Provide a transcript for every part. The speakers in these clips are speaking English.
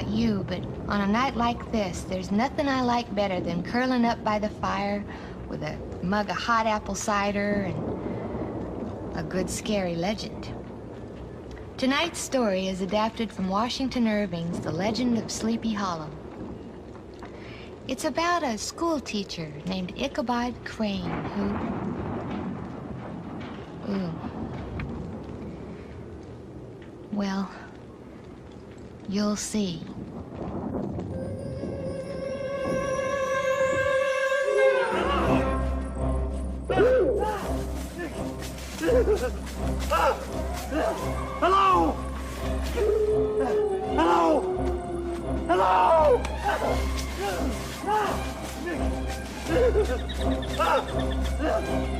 about you, but on a night like this, there's nothing I like better than curling up by the fire with a mug of hot apple cider and a good scary legend. Tonight's story is adapted from Washington Irving's The Legend of Sleepy Hollow. It's about a school teacher named Ichabod Crane who... Ooh. Well, you'll see. Hello! Hello! Hello!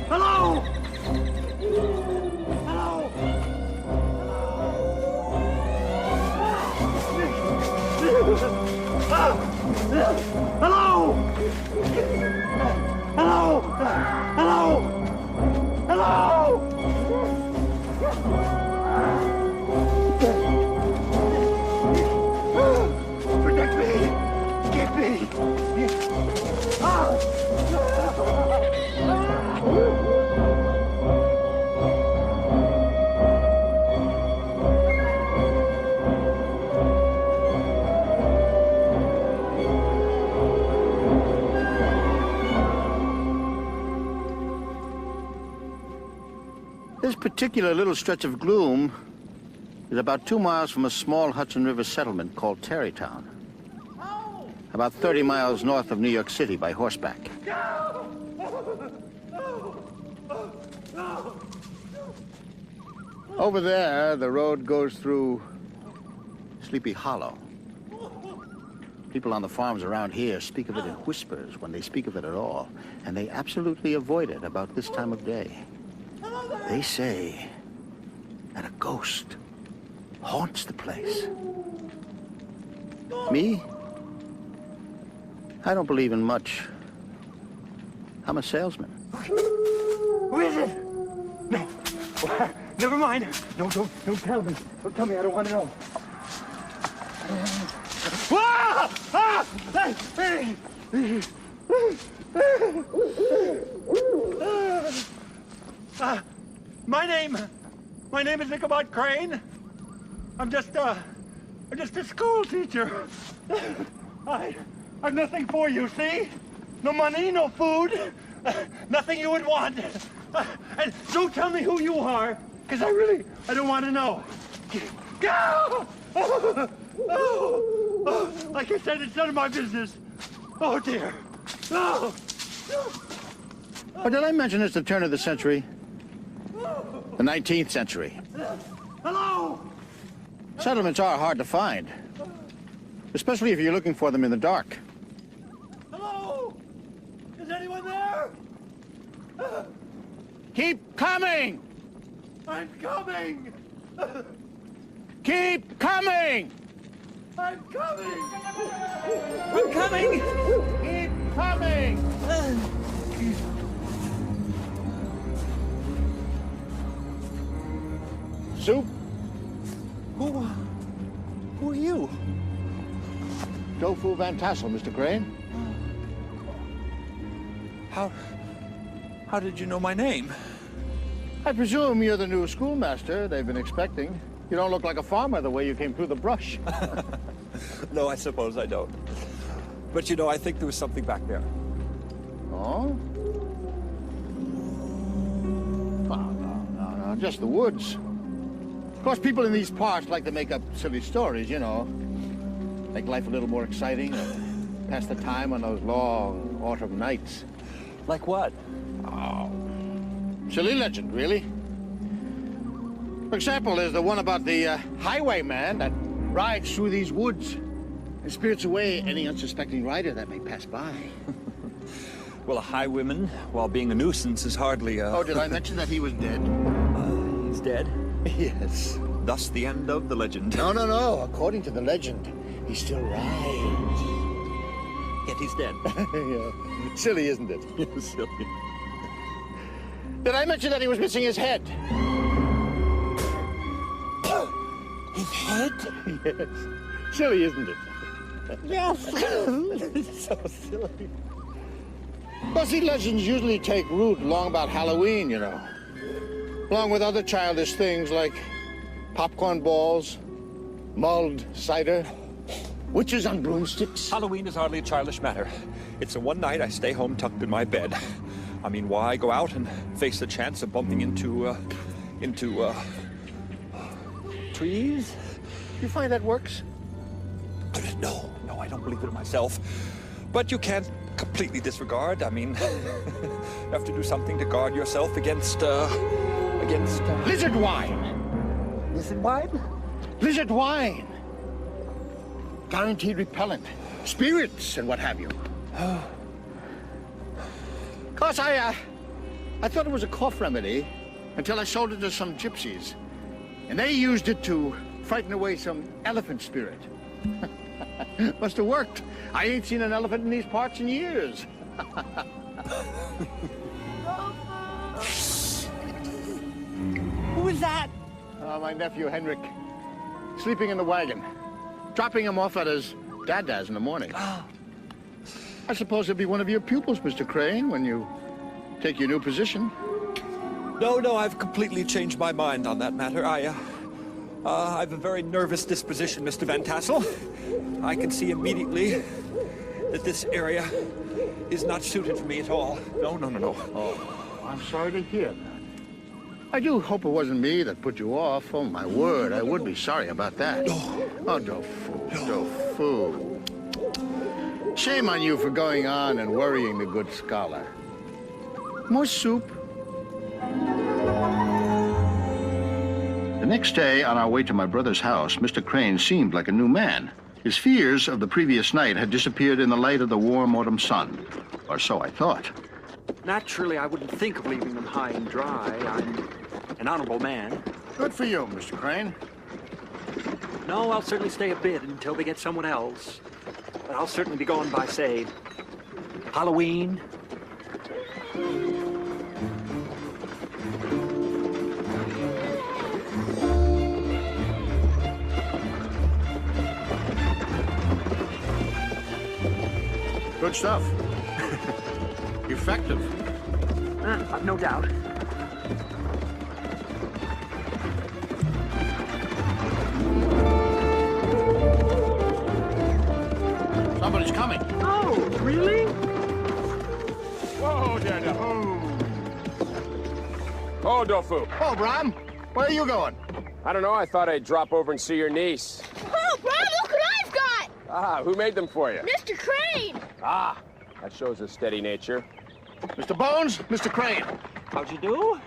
Hello! Hello! Hello! Hello! Hello! Protect me! Get me! This particular little stretch of gloom is about 2 miles from a small Hudson River settlement called Tarrytown. About 30 miles north of New York City by horseback. Over there, the road goes through Sleepy Hollow. People on the farms around here speak of it in whispers when they speak of it at all, and they absolutely avoid it about this time of day. They say that a ghost haunts the place. Me? I don't believe in much. I'm a salesman. Who is it? No. Never mind. No, don't tell me. Don't tell me. I don't want to know. Ah! Ah! Hey! My name is Ichabod Crane. I'm just a school teacher. I've nothing for you, see? No money, no food, nothing you would want. And don't tell me who you are, because I don't want to know. Go! Oh, like I said, it's none of my business. Oh, dear. Oh. Oh, did I mention it's the turn of the century? The 19th century. Hello! Settlements are hard to find, especially if you're looking for them in the dark. Hello? Is anyone there? Keep coming! I'm coming! Keep coming! I'm coming! I'm coming! Keep coming! Soup? Who are you? Tofu Van Tassel, Mr. Crane. How did you know my name? I presume you're the new schoolmaster they've been expecting. You don't look like a farmer the way you came through the brush. No, I suppose I don't. But you know, I think there was something back there. Oh? No, just the woods. Of course, people in these parts like to make up silly stories, you know. Make life a little more exciting, or pass the time on those long autumn nights. Like what? Oh, silly legend, really. For example, there's the one about the highwayman that rides through these woods and spirits away any unsuspecting rider that may pass by. Well, a highwayman, while being a nuisance, is hardly Oh, did I mention that he was dead? He's dead? Yes. Thus the end of the legend. No. According to the legend, he still rides. Yet he's dead. Yeah. Silly, isn't it? Silly. Did I mention that he was missing his head? His head? Yes. Silly, isn't it? Yes. It's so silly. Well, see, legends usually take root long about Halloween, you know. Along with other childish things like popcorn balls, mulled cider, witches on broomsticks. Halloween is hardly a childish matter. It's the one night I stay home tucked in my bed. I mean, why go out and face the chance of bumping into trees? You find that works? No, I don't believe it myself. But you can't completely disregard. I mean, you have to do something to guard yourself against Lizard wine! Lizard wine? Lizard wine! Guaranteed repellent. Spirits and what have you. Of course, I thought it was a cough remedy until I sold it to some gypsies. And they used it to frighten away some elephant spirit. Must have worked. I ain't seen an elephant in these parts in years. Who is that? My nephew, Henrik. Sleeping in the wagon. Dropping him off at his dad-dad's in the morning. I suppose he'll be one of your pupils, Mr. Crane, when you take your new position. No, I've completely changed my mind on that matter. I've a very nervous disposition, Mr. Van Tassel. I can see immediately that this area is not suited for me at all. No. Oh, I'm sorry to hear that. I do hope it wasn't me that put you off. Oh, my word, I would be sorry about that. Oh, Dofu. Shame on you for going on and worrying the good scholar. More soup? The next day, on our way to my brother's house, Mr. Crane seemed like a new man. His fears of the previous night had disappeared in the light of the warm autumn sun. Or so I thought. Naturally, I wouldn't think of leaving them high and dry. I'm an honorable man. Good for you, Mr. Crane. No, I'll certainly stay a bit until they get someone else. But I'll certainly be gone by, say, Halloween. Good stuff. Effective. I've no doubt. Somebody's coming. Oh, really? Whoa, Dada. Oh, Dofu. Oh, Bram, where are you going? I don't know. I thought I'd drop over and see your niece. Oh, Bram, look what I've got! Ah, who made them for you? Mr. Crane! Ah, that shows a steady nature. Mr. Bones, Mr. Crane. How'd you do?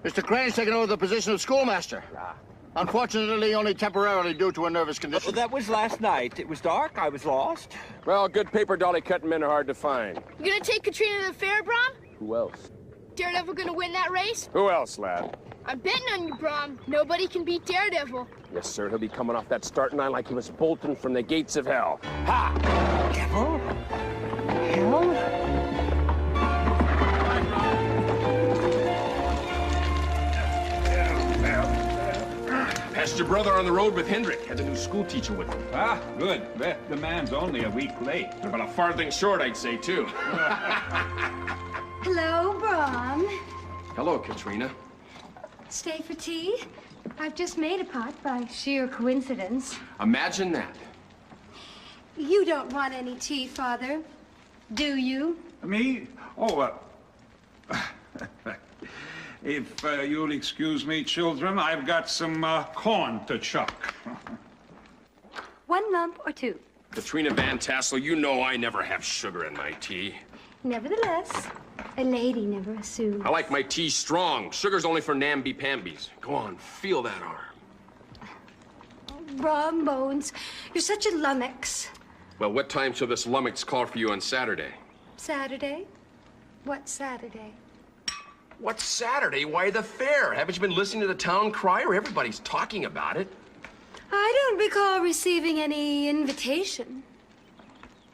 Mr. Crane's taken over the position of schoolmaster. Ah. Unfortunately, only temporarily due to a nervous condition. Well, that was last night. It was dark. I was lost. Well, good paper dolly cutting men are hard to find. You gonna take Katrina to the fair, Bram? Who else? Daredevil gonna win that race? Who else, lad? I'm betting on you, Bram. Nobody can beat Daredevil. Yes, sir. He'll be coming off that starting line like he was bolting from the gates of hell. Ha! Devil? Hell? Passed your brother on the road with Hendrik. Had the new school teacher with him. Ah, good. The man's only a week late. About a farthing short, I'd say, too. Hello, Bram. Hello, Katrina. Stay for tea? I've just made a pot by sheer coincidence. Imagine that. You don't want any tea, Father, do you? Me? Oh, if you'll excuse me, children, I've got some corn to chuck. 1 lump or 2? Katrina Van Tassel, you know I never have sugar in my tea. Nevertheless, a lady never assumes. I like my tea strong. Sugar's only for namby-pambies. Go on, feel that arm. Bram Bones, you're such a lummox. Well, what time shall this lummox call for you on Saturday? Saturday? What Saturday? What's Saturday? Why, the fair. Haven't you been listening to the town crier? Everybody's talking about it. I don't recall receiving any invitation.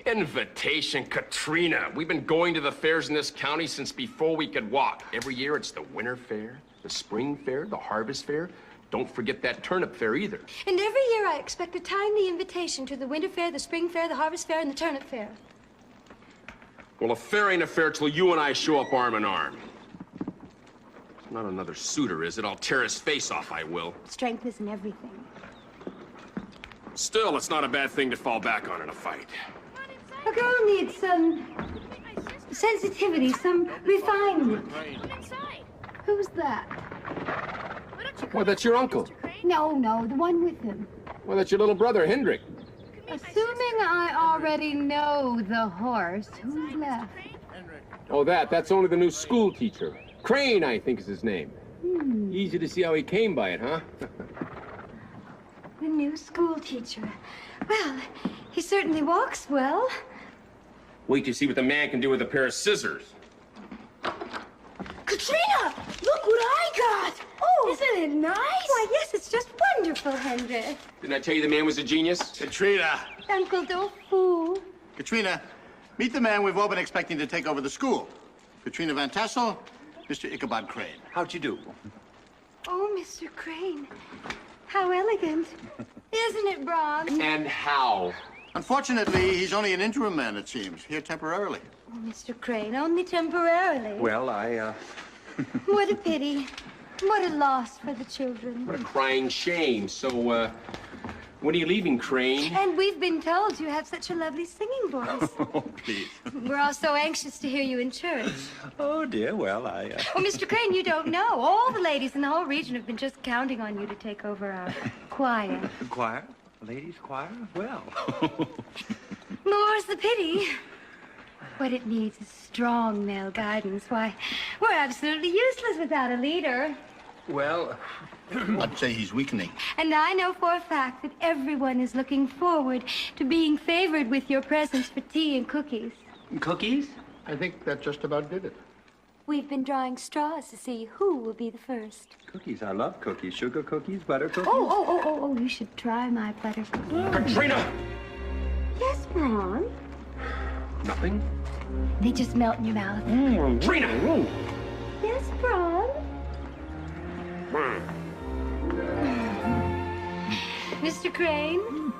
Invitation, Katrina. We've been going to the fairs in this county since before we could walk. Every year it's the winter fair, the spring fair, the harvest fair. don't forget that turnip fair either. And every year I expect a timely invitation to the winter fair, the spring fair, the harvest fair, and the turnip fair. Well, a fair ain't a fair till you and I show up arm in arm. It's not another suitor, is it? I'll tear his face off, I will. Strength isn't everything. Still, it's not a bad thing to fall back on in a fight. A girl needs some sensitivity, some refinement. Who's that? Well, that's your uncle. No, the one with him. Well, that's your little brother, Hendrik. Assuming I already know the horse, who's left? Oh, that's only the new school teacher. Crane, I think is his name. Easy to see how he came by it, huh? The new school teacher. Well, he certainly walks well. Wait to see what the man can do with a pair of scissors. Katrina, look what I got. Oh, isn't it nice? Why, yes, it's just wonderful, Hendrik. Didn't I tell you the man was a genius? Katrina! Uncle, don't fool. Katrina, meet the man we've all been expecting to take over the school. Katrina Van Tassel, Mr. Ichabod Crane. How'd you do? Oh, Mr. Crane. How elegant. Isn't it, Brom? And how? Unfortunately, he's only an interim man, it seems, here temporarily. Oh, Mr. Crane, only temporarily. Well, What a pity. What a loss for the children. What a crying shame. So, when are you leaving, Crane? And we've been told you have such a lovely singing voice. Oh, please. We're all so anxious to hear you in church. Oh, dear, well, Oh, Mr. Crane, you don't know. All the ladies in the whole region have been just counting on you to take over our choir. Choir? Ladies' choir? Well. More's the pity. What it needs is strong male guidance. Why, we're absolutely useless without a leader. Well, I'd say he's weakening. And I know for a fact that everyone is looking forward to being favored with your presence for tea and cookies. Cookies? I think that just about did it. We've been drawing straws to see who will be the first. Cookies. I love cookies. Sugar cookies, butter cookies. Oh, you should try my butter cookies. Katrina! Yes, Ron. Nothing? They just melt in your mouth. Katrina! Yes, Ron. Mr. Crane?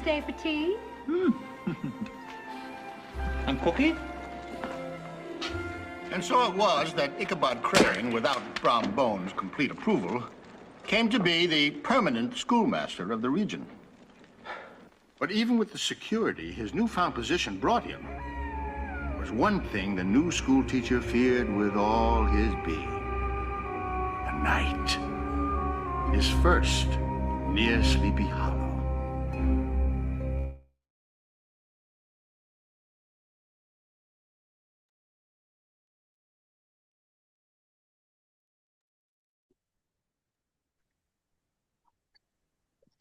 Stay for tea? And cookie? And so it was that Ichabod Crane, without Brom Bones' complete approval, came to be the permanent schoolmaster of the region. But even with the security his newfound position brought him, there was one thing the new school teacher feared with all his being. A night. His first near Sleepy Hollow.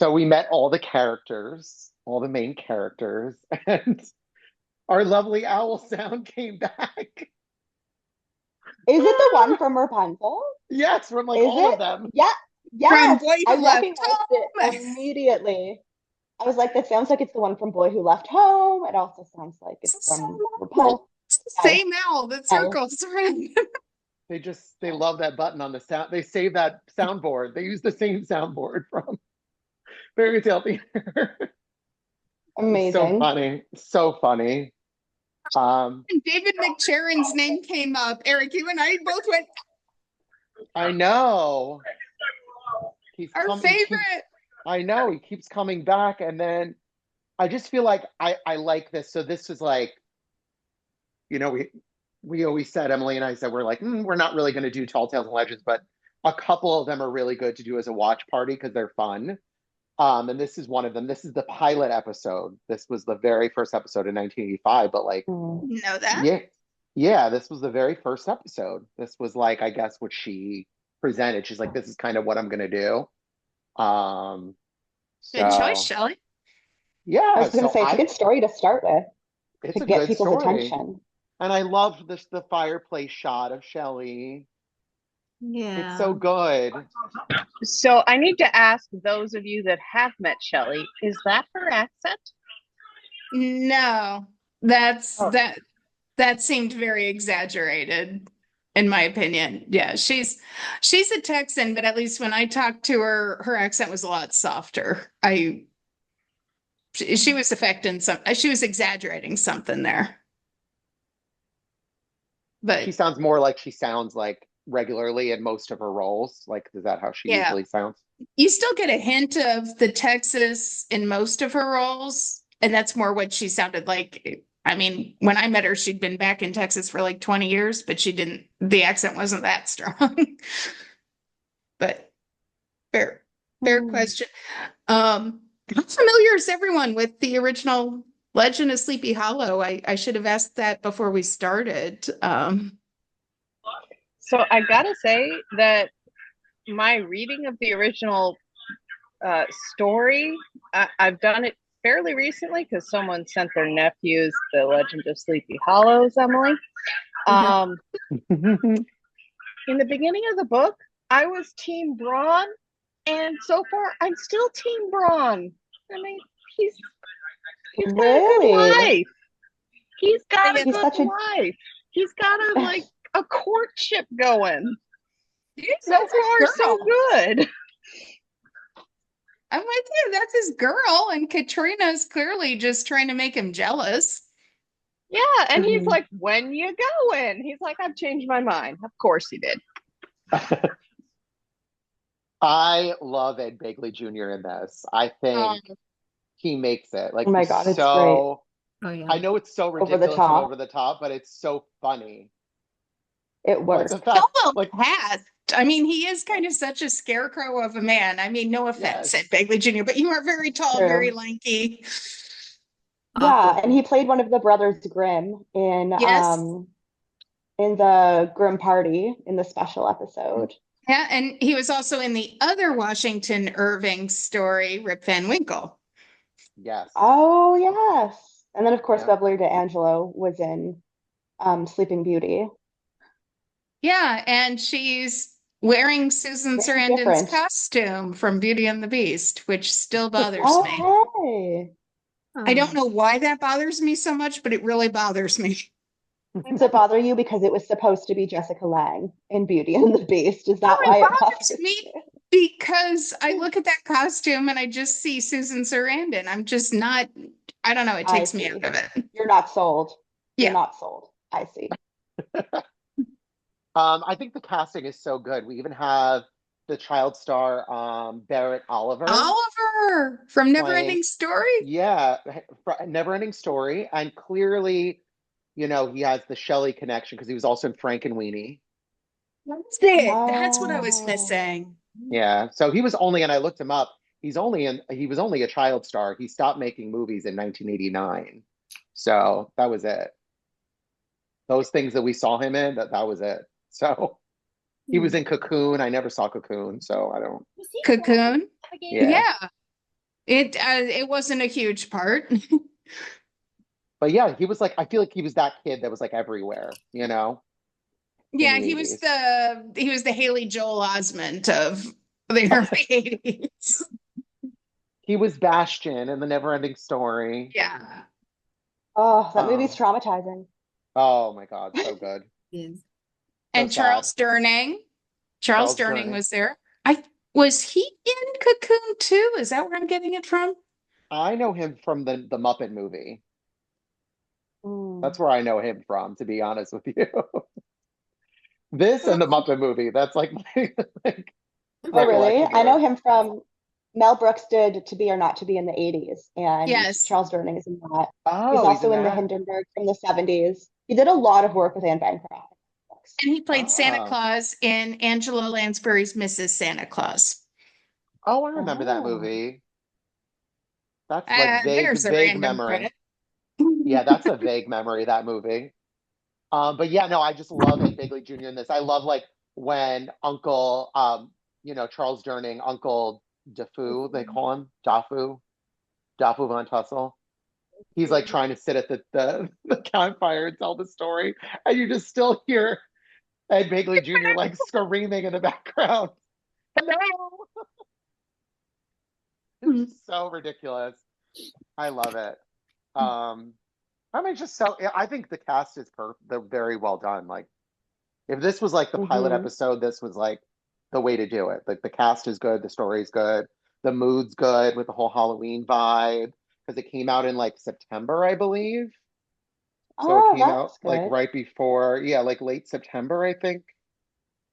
So we met all the characters, all the main characters, and our lovely owl sound came back. Is it the one from Rapunzel? Yes, from like Is all it? of them. Yeah, yes. From Boy Who I Left recognized it Home. immediately. I was like, that sounds like it's the one from Boy Who Left Home. It also sounds like it's from Rapunzel. It's the same owl that circles around. They love that button on the sound. They save that soundboard. They use the same soundboard from Fairy Tale Theater. Amazing. So funny. So funny. And David McSharon's name came up. Eric, you and I both went, I know. our favorite. I know, he keeps coming back, and then I just feel like I like this. So this is like, you know, we always said, Emily and I said, we're like, we're not really going to do Tall Tales and Legends, but a couple of them are really good to do as a watch party because they're fun. And this is one of them. This is the pilot episode. This was the very first episode in 1985, but like, You know that? yeah, this was the very first episode. This was like, I guess, what she presented. She's like, this is kind of what I'm going to do. Good choice, Shelley. Yeah, I was going to say, it's a good story to start with. It's to a get good people's story. attention. And I loved the fireplace shot of Shelley. Yeah. It's so good. So I need to ask those of you that have met Shelley, is that her accent? No, that seemed very exaggerated. in my opinion. Yeah, she's a Texan, but at least when I talked to her, her accent was a lot softer. She was affecting she was exaggerating something there. But She sounds more like she sounds like regularly in most of her roles. Like, is that how she yeah, usually sounds? you still get a hint of the Texas in most of her roles, and that's more what she sounded like. I mean, when I met her, she'd been back in Texas for like 20 years, but the accent wasn't that strong. But fair question. How familiar is everyone with the original Legend of Sleepy Hollow? I should have asked that before we started. So I gotta say that my reading of the original story, I've done it fairly recently because someone sent their nephews the Legend of Sleepy Hollows, Emily. In the beginning of the book, I was Team Braun, and so far I'm still Team Braun. I mean, he's got a good life. He's got a good life. He's got a courtship going. So far, so good. I'm with you. That's his girl, and Katrina's clearly just trying to make him jealous. Yeah, and he's like, "When you going?" He's like, "I've changed my mind." Of course he did. I love Ed Begley Jr. in this. I think he makes it. Like, oh my he's God, it's so. Oh yeah. I know it's so ridiculous and over the top, but it's so funny. It works. Like the fact, has. I mean, he is kind of such a scarecrow of a man. I mean, no offense, Ed Begley Jr., but you are very tall, very lanky. Yeah, and he played one of the brothers Grimm in the Grimm Party in the special episode. Yeah, and he was also in the other Washington Irving story, Rip Van Winkle. Yes. Oh, yes. And then, of course, Beverly D'Angelo was in Sleeping Beauty. Yeah, and she's wearing Susan Sarandon's costume from Beauty and the Beast, which still bothers me. I don't know why that bothers me so much, but it really bothers me. Does it bother you because it was supposed to be Jessica Lange in Beauty and the Beast? Is that why it bothers me? Because I look at that costume and I just see Susan Sarandon. I'm just not, I don't know, it takes me out of it. You're not sold. You're not sold. I see. I think the casting is so good. We even have the child star Barrett Oliver. Oliver from Neverending Story? Yeah, Neverending Story. And clearly, you know, he has the Shelley connection because he was also in Frankenweenie. That's it. That's what I was missing. Yeah. So he was only, and I looked him up, he was only a child star. He stopped making movies in 1989. So that was it. Those things that we saw him in, that was it. So he was in Cocoon. I never saw Cocoon, so I don't. Cocoon? Yeah. It wasn't a huge part. But yeah, he was like, I feel like he was that kid that was like everywhere, you know? Yeah, he was the Haley Joel Osment of the early 80s. He was Bastion in the Neverending Story. Yeah. Oh, that movie's traumatizing. Oh my God, so good. And Charles Durning. Charles Durning was there. Was he in Cocoon too? Is that where I'm getting it from? I know him from the Muppet movie. That's where I know him from, to be honest with you. This and the Muppet movie. That's like my oh, really? I know him from Mel Brooks did To Be or Not to Be in the 80s. And Charles Durning is in that. Oh, he's also in the Hindenburg from the 70s. He did a lot of work with Anne Bancroft. And he played Santa Claus in Angela Lansbury's Mrs. Santa Claus. Oh, I remember that movie. That's like vague memory. Yeah, that's a vague memory, that movie. But yeah, no, I just love Ed Begley Jr. in this. I love like when Uncle, Charles Durning, Uncle Dafu, they call him Dafu Von Tussle. He's like trying to sit at the campfire and tell the story, and you just still hear Ed Begley Jr. like screaming in the background. Hello. It's so ridiculous. I love it. I mean, I think the cast is they're very well done. Like, If this was like the pilot Mhm. episode, this was like the way to do it. Like the cast is good, the story's good, the mood's good with the whole Halloween vibe. Because it came out in like September, I believe. So it Oh, came out that's like good. right before, yeah, like late September, I think.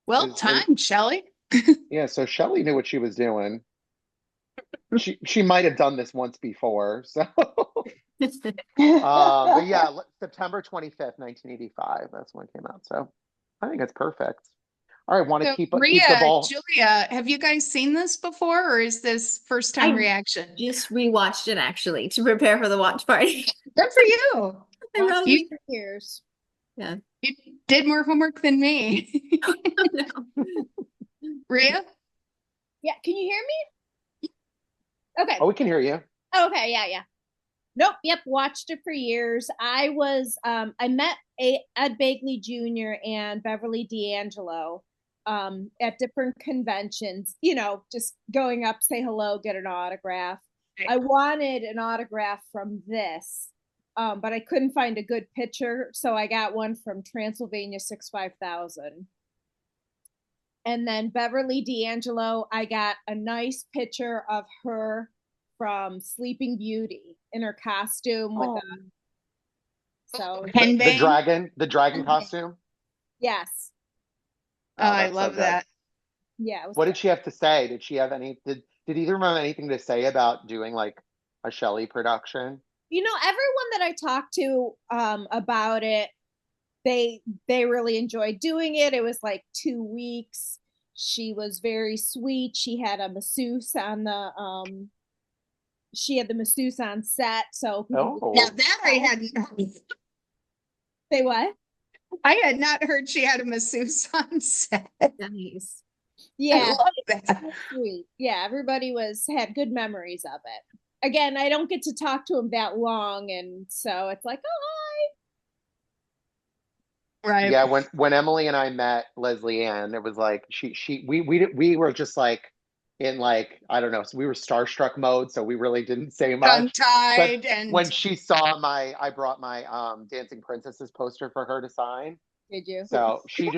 Well timed, Shelley. Yeah, so Shelley knew what she was doing. She might have done this once before, so but yeah, September 25th, 1985, that's when it came out. So I think it's perfect. All right, want to So keep the Rhea, ball. Julia, have you guys seen this before, or is this first time I reaction? just rewatched it actually to prepare for the watch party. Good for you. I wrote You, it for years. Yeah. you did more homework than me. Rhea? Yeah, can you hear me? Okay. Oh, we can hear you. Okay, yeah. Nope, yep, watched it for years. I met Ed Begley Jr. and Beverly D'Angelo at different conventions, just going up, say hello, get an autograph. I wanted an autograph from this, but I couldn't find a good picture, so I got one from Transylvania 65000. And then Beverly D'Angelo, I got a nice picture of her from Sleeping Beauty in her costume with the dragon costume. Yes. Oh, I love that. Yeah. What did she have to say? Did she have any? Did either of them have anything to say about doing like a Shelley production? Everyone that I talked to about it, they really enjoyed doing it. It was like 2 weeks. She was very sweet. She had a masseuse on the masseuse on set. So now that I hadn't heard. Say what? I had not heard she had a masseuse on set. Nice. Yeah. I love that. Sweet. Yeah, everybody had good memories of it. Again, I don't get to talk to him that long, and so it's like, oh, hi. Right. Yeah, when Emily and I met Leslie Ann, it was like we were just like in like, I don't know, so we were starstruck mode, so we really didn't say much. Tongue-tied, But and when she saw I brought my Dancing Princesses poster for her to sign. Did you? So she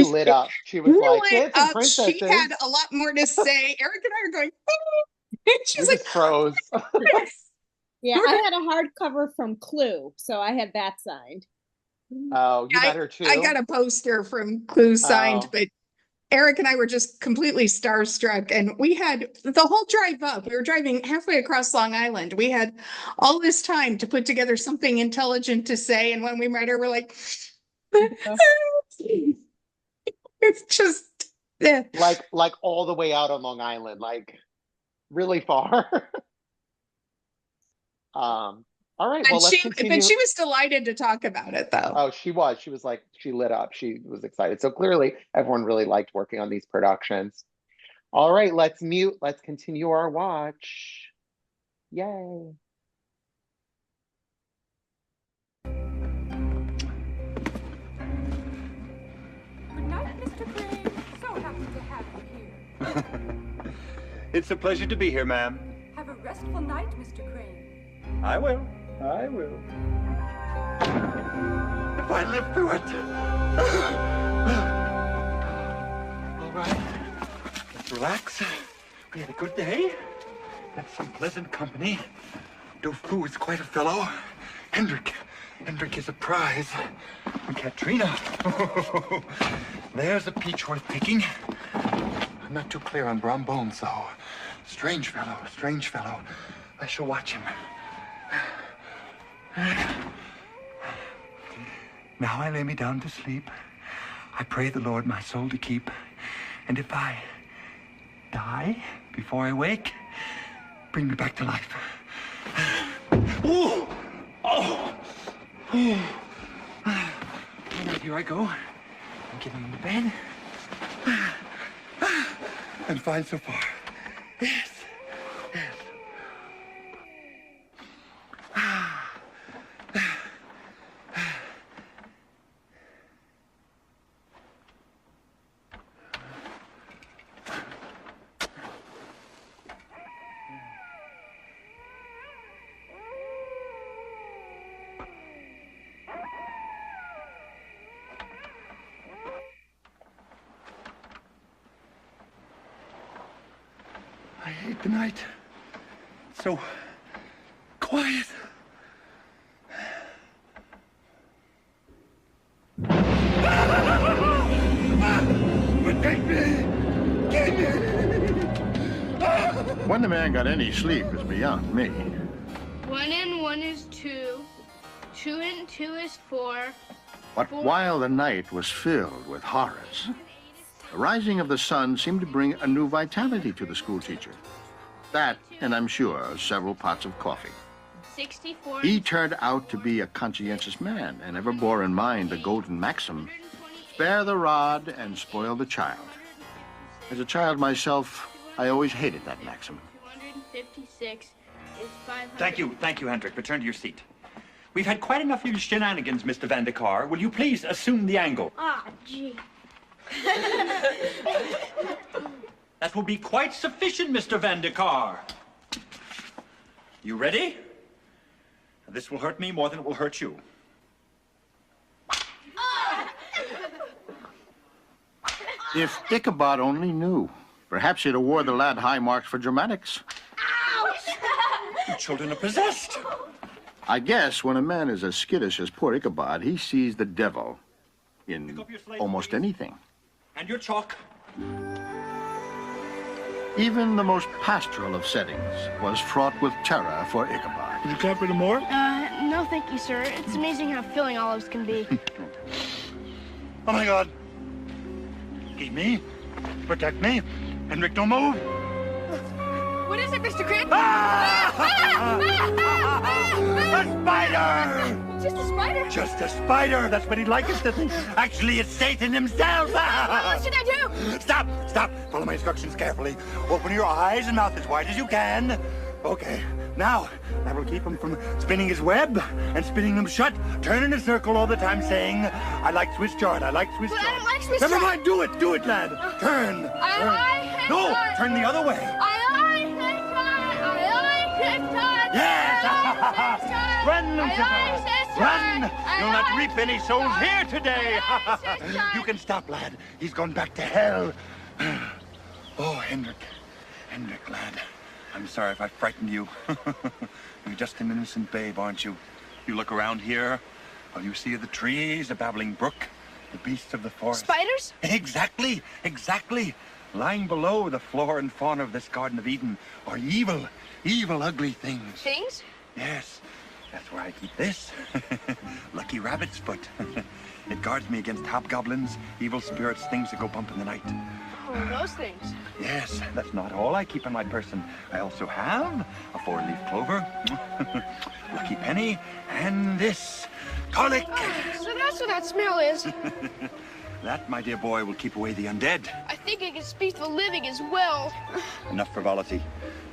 lit up. She was like, Dancing Princesses. She had a lot more to say. Eric and I are going, she's we like, just froze. Yeah, I had a hardcover from Clue, so I had that signed. Oh, you met her too? I got a poster from Clue signed, but Eric and I were just completely starstruck, and we had the whole drive up. We were driving halfway across Long Island. We had all this time to put together something intelligent to say, and when we met her, we're like, it's just like all the way out on Long Island, like really far. All right, well, let's continue. But she was delighted to talk about it, though. Oh, she was. She was like, she lit up. She was excited. So clearly, everyone really liked working on these productions. All right, let's mute. Let's continue our watch. Yay. Good night, Mr. Crane. So happy to have you here. It's a pleasure to be here, ma'am. Have a restful night, Mr. Crane. I will. If I live through it. All right. Let's relax. We had a good day. Had some pleasant company. Dofu is quite a fellow. Hendrik is a prize. And Katrina. There's a peach worth picking. I'm not too clear on Brombone, though. Strange fellow. I shall watch him. Now I lay me down to sleep. I pray the Lord my soul to keep. And if I die before I wake, bring me back to life. Ooh! Oh! Ooh. All right, here I go. I'm getting into bed. I'm fine so far. Yes. like the night. So quiet. Protect me! Get me! When the man got any sleep is beyond me. 1 and 1 is 2. 2 and 2 is 4. But while the night was filled with horrors, the rising of the sun seemed to bring a new vitality to the schoolteacher. That, and I'm sure, several pots of coffee. 64. He turned out to be a conscientious man and ever bore in mind the golden maxim, spare the rod and spoil the child. As a child myself, I always hated that maxim. 256 is 500. Thank you, Hendrik. Return to your seat. We've had quite enough of your shenanigans, Mr. Van de Kar. Will you please assume the angle? Ah, gee. That will be quite sufficient, Mr. Van de Kar. You ready? This will hurt me more than it will hurt you. If Ichabod only knew, perhaps he'd award the lad high marks for dramatics. You children are possessed. I guess when a man is as skittish as poor Ichabod, he sees the devil in almost anything. And your chalk. Even the most pastoral of settings was fraught with terror for Ichabod. Would you clap for the more? No, thank you, sir. It's amazing how filling olives can be. Oh, my God. Keep me. Protect me. Hendrik, don't move. What is it, Mr. Crane? A spider! Just a spider? Just a spider. That's what he'd like us to think. Actually, it's Satan himself. What should I do? Stop! Stop! Follow my instructions carefully. Open your eyes and mouth as wide as you can. Okay. Now, that will keep him from spinning his web and spinning them shut. Turn in a circle all the time saying, I like Swiss chard, I like Swiss chard. I don't like Swiss Never chard. mind, do it, lad. Turn. I like No, turn the other way. I like Yes! Run, Lucifer! Run! You'll not reap any souls here today. You can stop, lad. He's gone back to hell. Oh, Hendrik, lad. I'm sorry if I frightened you. You're just an innocent babe, aren't you? You look around here, all you see are the trees, a babbling brook, the beasts of the forest. Spiders? Exactly. Lying below the flora and fauna of this Garden of Eden are evil, ugly things. Things? Yes, that's where I keep this. Lucky rabbit's foot. It guards me against hobgoblins, evil spirits, things that go bump in the night. Oh, those things. Yes, that's not all I keep on my person. I also have a 4-leaf clover, lucky penny, and this garlic. So that's what that smell is. That, my dear boy, will keep away the undead. I think I can speak the living as well. Enough frivolity.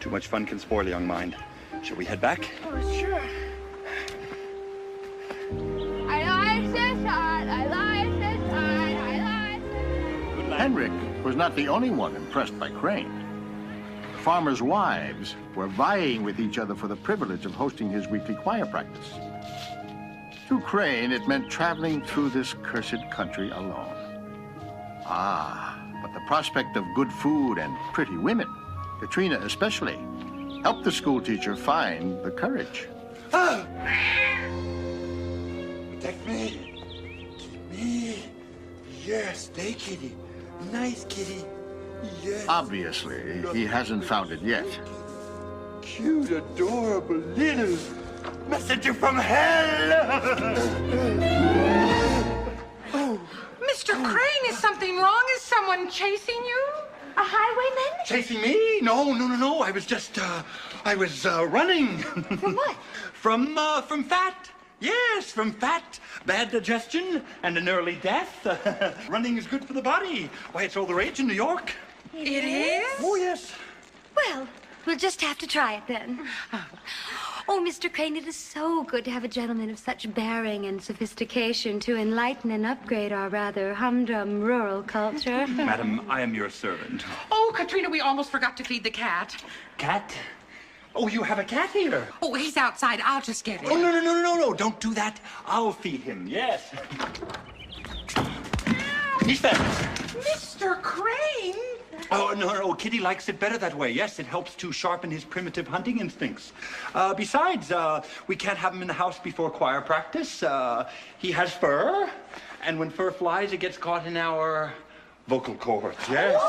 Too much fun can spoil a young mind. Shall we head back? Oh, sure. I like this heart. I like this heart. I like. Hendrik was not the only one impressed by Crane. Farmers' wives were vying with each other for the privilege of hosting his weekly choir practice. To Crane, it meant traveling through this cursed country alone. But the prospect of good food and pretty women, Katrina especially, helped the schoolteacher find the courage. Protect me. Keep me. Yes, stay, kitty. Nice kitty. Yes. Obviously, he hasn't found it yet. Cute, adorable little messenger from hell. Mr. Crane, is something wrong? Is someone chasing you? A highwayman? Chasing me? No. I was just, running. From what? From fat. Yes, from fat, bad digestion, and an early death. Running is good for the body. Why, it's all the rage in New York. It is? Oh, yes. Well, we'll just have to try it then. Oh, Mr. Crane, it is so good to have a gentleman of such bearing and sophistication to enlighten and upgrade our rather humdrum rural culture. Madam, I am your servant. Oh, Katrina, we almost forgot to feed the cat. Cat? Oh, you have a cat here. Oh, he's outside. I'll just get him. Oh, no. Don't do that. I'll feed him, yes. He's fed. Mr. Crane? Oh, no, Kitty likes it better that way. Yes, it helps to sharpen his primitive hunting instincts. Besides, we can't have him in the house before choir practice. He has fur, and when fur flies, it gets caught in our vocal cords. Yes.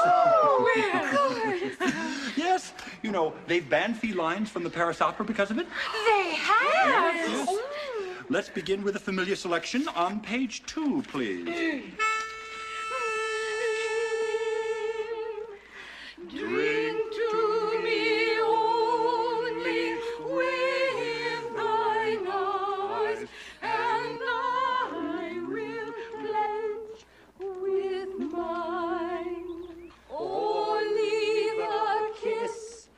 Yes. You know, they've banned felines from the Paris Opera because of it. They have? Yes. Let's begin with a familiar selection on page 2, please. Drink to me only with thine eyes, and I will pledge with mine. Only the kiss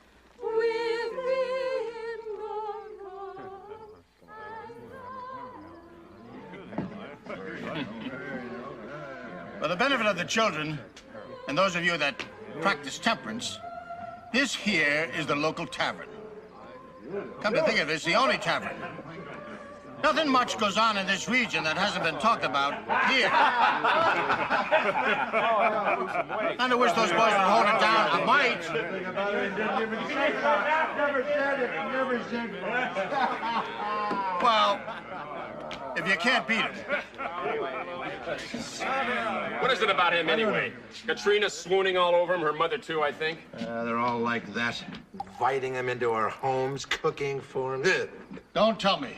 within the For the benefit of the children, and those of you that practice temperance, this here is the local tavern. Come to think of it, it's the only tavern. Nothing much goes on in this region that hasn't been talked about here. Kind of wish those boys would hold it down. I might. Well, if you can't beat him. What is it about him, anyway? Katrina swooning all over him, her mother, too, I think. They're all like that. Inviting him into our homes, cooking for him. Don't tell me.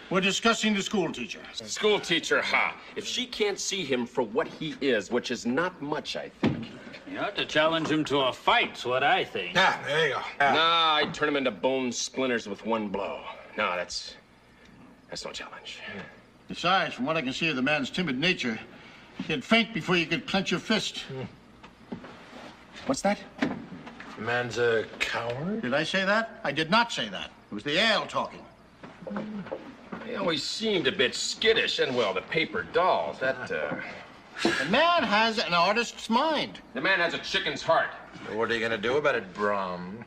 We're discussing the school teacher. School teacher, ha. If she can't see him for what he is, which is not much, I think. You ought to challenge him to a fight's what I think. Ah, there you go. Nah, I'd turn him into bone splinters with one blow. No, that's no challenge. Besides, from what I can see of the man's timid nature, he'd faint before you could clench your fist. What's that? The man's a coward? Did I say that? I did not say that. It was the ale talking. He always seemed a bit skittish, and, well, the paper dolls, that, The man has an artist's mind. The man has a chicken's heart. What are you gonna do about it, Brom?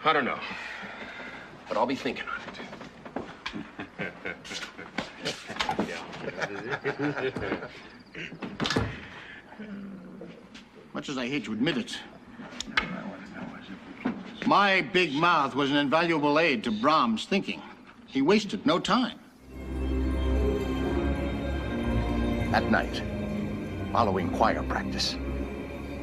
I don't know, but I'll be thinking on it. Much as I hate to admit it, my big mouth was an invaluable aid to Brahms' thinking. He wasted no time. At night, following choir practice,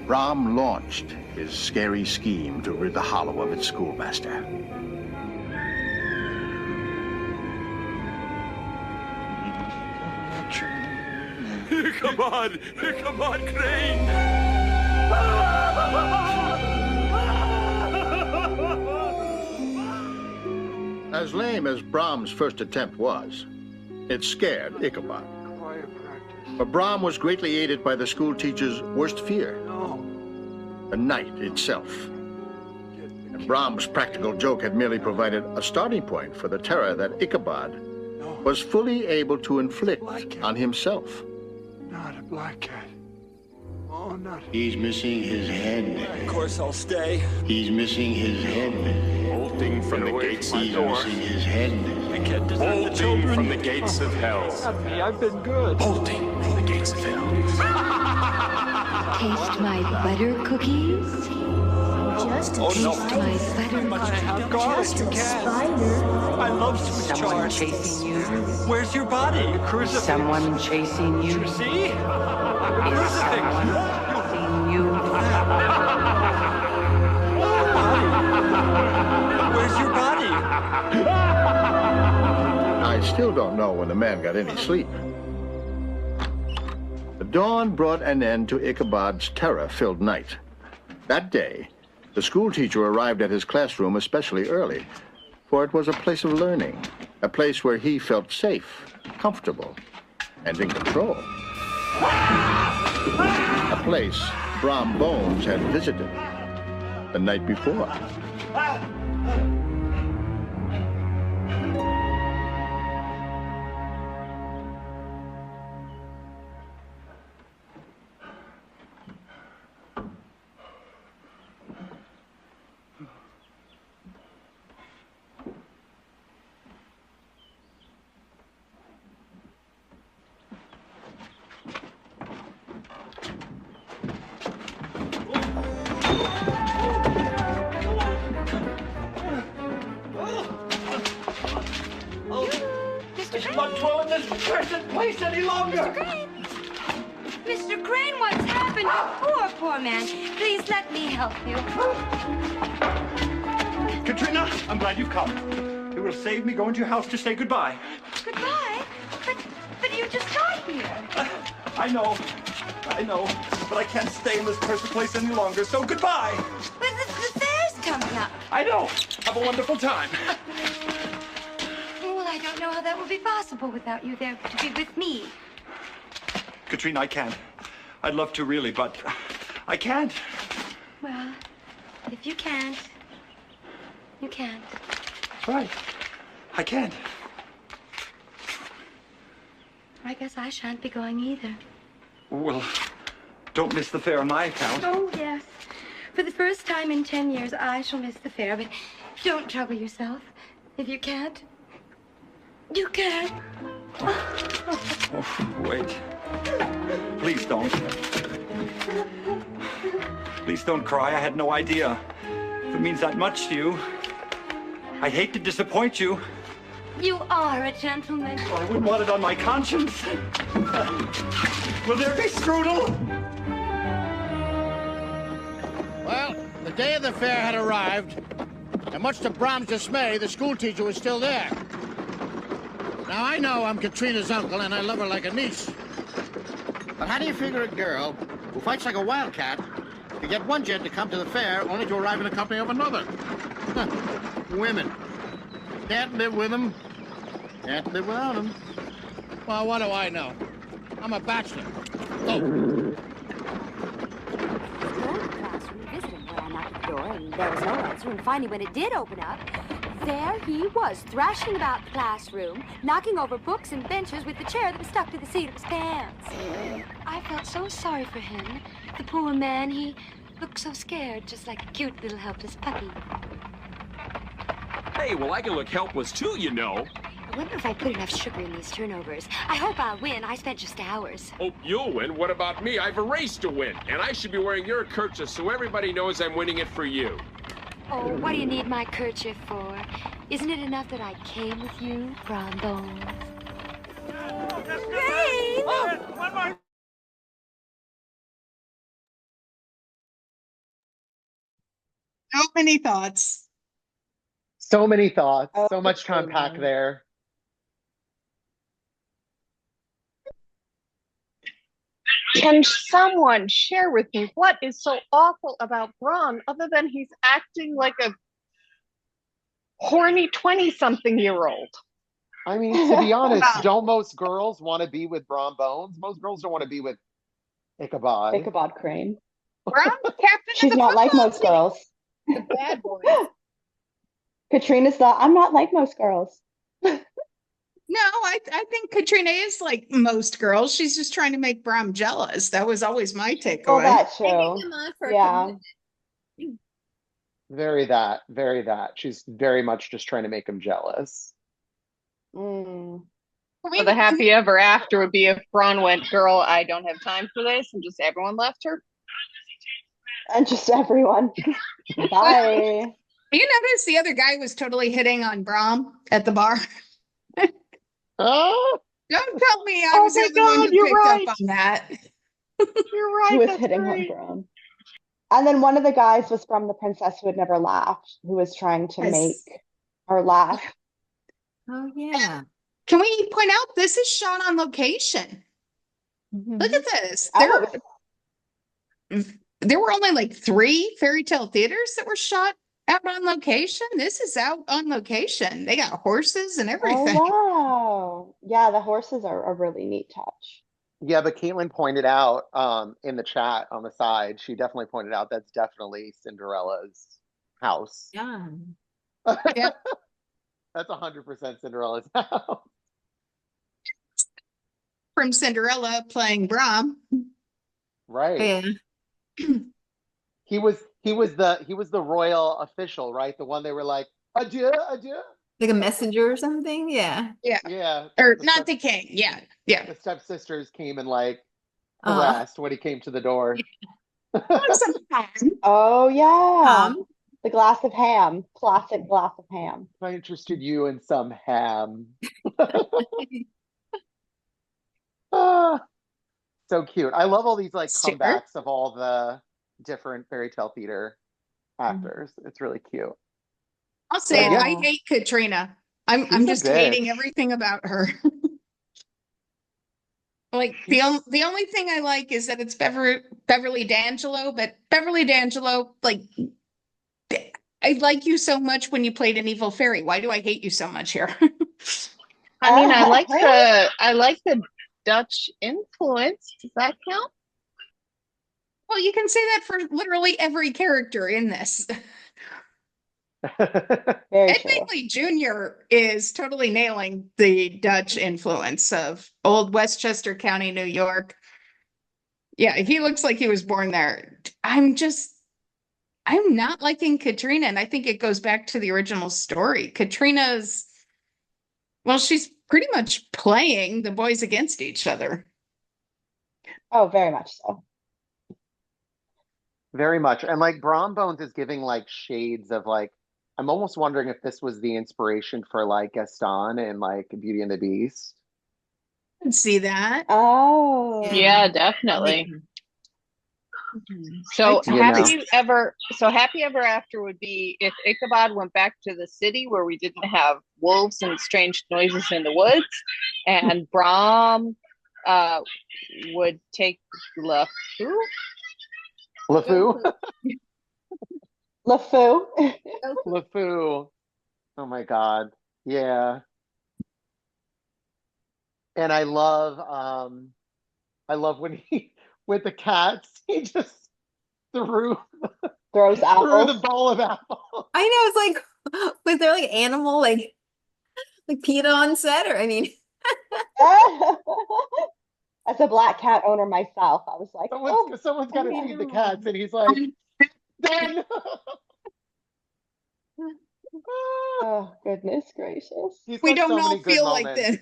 Brahm launched his scary scheme to rid the Hollow of its schoolmaster. Come on, Crane! As lame as Brahms' first attempt was, it scared Ichabod. But Brahm was greatly aided by the school teacher's worst fear, the night itself. And Brahms' practical joke had merely provided a starting point for the terror that Ichabod was fully able to inflict on himself. Not a black cat. Oh, not. He's missing his head. Of course I'll stay. He's missing his head. Bolting from the gates of He's door. missing his head. I can't desert the Bolting children. from the gates of hell. Not me, I've been good. Bolting from the gates of hell. Taste my butter cookies. Just a Oh, no. taste My of butter Much to have garlic, just you a can. spider. I love Swiss Someone chard. chasing you? Where's your body? The crucifix. Someone chasing you? You see? Is Crucifix. someone chasing you? Where's your body? I still don't know when the man got any sleep. The dawn brought an end to Ichabod's terror-filled night. That day, the school teacher arrived at his classroom especially early, for it was a place of learning, a place where he felt safe, comfortable, and in control. A place Brom Bones had visited the night before. accursed place any longer! Mr. Crane! Mr. Crane, what's happened? Poor man. Please let me help you. Katrina, I'm glad you've come. It will save me going to your house to say goodbye. Goodbye? But you just got here. I know, but I can't stay in this cursed place any longer, so goodbye! But the fair's coming up. I know. Have a wonderful time. Well, I don't know how that will be possible without you there to be with me. Katrina, I can't. I'd love to really, but I can't. Well, if you can't, you can't. That's right. I can't. I guess I shan't be going either. Well, don't miss the fair on my account. Oh, yes. For the first time in 10 years, I shall miss the fair, but don't trouble yourself. If you can't, you can't. Oh, wait. Please don't. Please don't cry. I had no idea. If it means that much to you, I hate to disappoint you. You are a gentleman. Well, I wouldn't want it on my conscience. Will there be strudel? Well, the day of the fair had arrived, and much to Brom's dismay, the schoolteacher was still there. Now, I know I'm Katrina's uncle, and I love her like a niece. But how do you figure a girl who fights like a wildcat to get one gent to come to the fair only to arrive in the company of another? Women. Can't live with them. Can't live without them. Well, what do I know? I'm a bachelor. Oh. And there was no answer, and finally when it did open up, there he was, thrashing about the classroom, knocking over books and benches with the chair that was stuck to the seat of his pants. I felt so sorry for him. The poor man, he looked so scared, just like a cute little helpless puppy. Hey, well, I can look helpless too, you know. I wonder if I put enough sugar in these turnovers. I hope I'll win. I spent just hours. Hope you'll win. What about me? I've a race to win, and I should be wearing your kerchief so everybody knows I'm winning it for you. Oh, what do you need my kerchief for? Isn't it enough that I came with you, Brom? Rain! Oh, one more. So many thoughts. So many thoughts. So much to unpack there. Can someone share with me what is so awful about Bron other than he's acting like a horny 20-something-year-old? I mean, to be honest, don't most girls want to be with Bron Bones? Most girls don't want to be with Ichabod. Ichabod Crane. Bron's captain. She's not like most girls. The bad boys. Katrina's I'm not like most girls. No, I think Katrina is like most girls. She's just trying to make Brom jealous. That was always my takeaway. Oh, that's true. Yeah. Very that. She's very much just trying to make him jealous. Mm. Well, the happy ever after would be if Bron went, girl, I don't have time for this, and just everyone left her. And just everyone. Bye. You notice the other guy was totally hitting on Brom at the bar? Oh, don't tell me I was the only one who picked up on that. You're right. He was hitting on Brom. And then one of the guys was from The Princess Who Had Never Laughed, who was trying to make her laugh. Oh, yeah. Can we point out this is shot on location? Look at this. There were only like 3 fairy tale theaters that were shot out on location. This is out on location. They got horses and everything. Oh, wow. Yeah, the horses are a really neat touch. Yeah, but Caitlin pointed out in the chat on the side, she definitely pointed out that's definitely Cinderella's house. Yeah. Yep. That's 100% Cinderella's house. From Cinderella playing Brom. Right. Yeah. He was the royal official, right? The one they were like, adieu, adieu. Like a messenger or something? Yeah. Yeah. Or not the king. Yeah. The stepsisters came and like harassed when he came to the door. Oh yeah. The glass of ham. Classic glass of ham. I interested you in some ham. So cute. I love all these like Sure. comebacks of all the different fairy tale theater actors. It's really cute. I'll say it. Yeah. I hate Katrina. I'm She's a just bitch. hating everything about her. Like the only thing I like is that it's Beverly D'Angelo, but Beverly D'Angelo, like I like you so much when you played an evil fairy. Why do I hate you so much here? I mean, I like the Dutch influence. Does that count? Well, you can say that for literally every character in this. Ed Begley Jr. is totally nailing the Dutch influence of old Westchester County, New York. Yeah, he looks like he was born there. I'm not liking Katrina, and I think it goes back to the original story. Katrina's, well, she's pretty much playing the boys against each other. Oh, very much so. Very much. And like Brom Bones is giving like shades of like, I'm almost wondering if this was the inspiration for like Gaston and like Beauty and the Beast. I can see that. Oh. Yeah, definitely. So happy ever after would be if Ichabod went back to the city where we didn't have wolves and strange noises in the woods, and Brom would take LeFou. LeFou? LeFou. LeFou. Oh my God. Yeah. And I love when he with the cats, he just throws apples. the bowl of apples. I know, it's like, was there like animal like PETA on set, or I mean as a black cat owner myself, I was like, someone's got to feed the cats, and he's like, done. Oh goodness gracious! We don't all feel like this.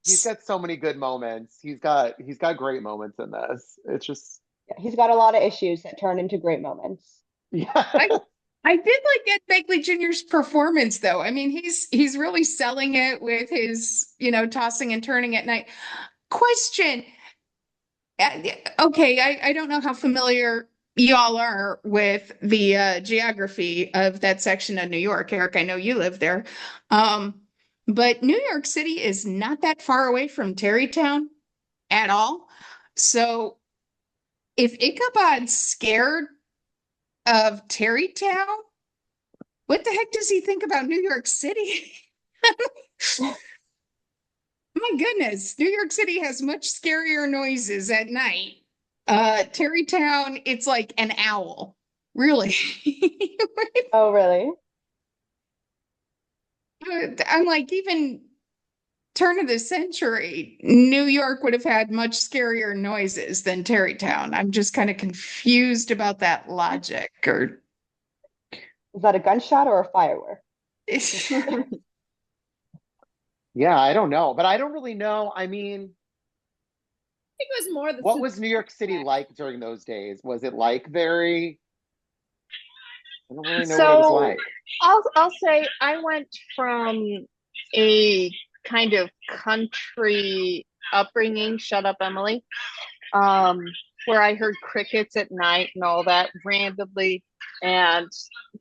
He's got so many good moments. He's got great moments in this. It's just he's got a lot of issues that turn into great moments. Yeah. I did like Ed Begley Jr.'s performance, though. I mean, he's really selling it with his, tossing and turning at night. Question. Okay, I don't know how familiar y'all are with the geography of that section of New York. Eric, I know you live there. But New York City is not that far away from Tarrytown at all. So if Ichabod's scared of Tarrytown, what the heck does he think about New York City? My goodness, New York City has much scarier noises at night. Tarrytown, it's like an owl. Really? Oh, really? I'm like, even turn of the century, New York would have had much scarier noises than Tarrytown. I'm just kind of confused about that logic. Or is that a gunshot or a firework? Yeah, I don't know, but I don't really know. I mean, I think it was more what was New York City like during those days? Was it like very? I don't really know what it was like. I'll say I went from a kind of country upbringing. Shut up, Emily. Where I heard crickets at night and all that randomly, and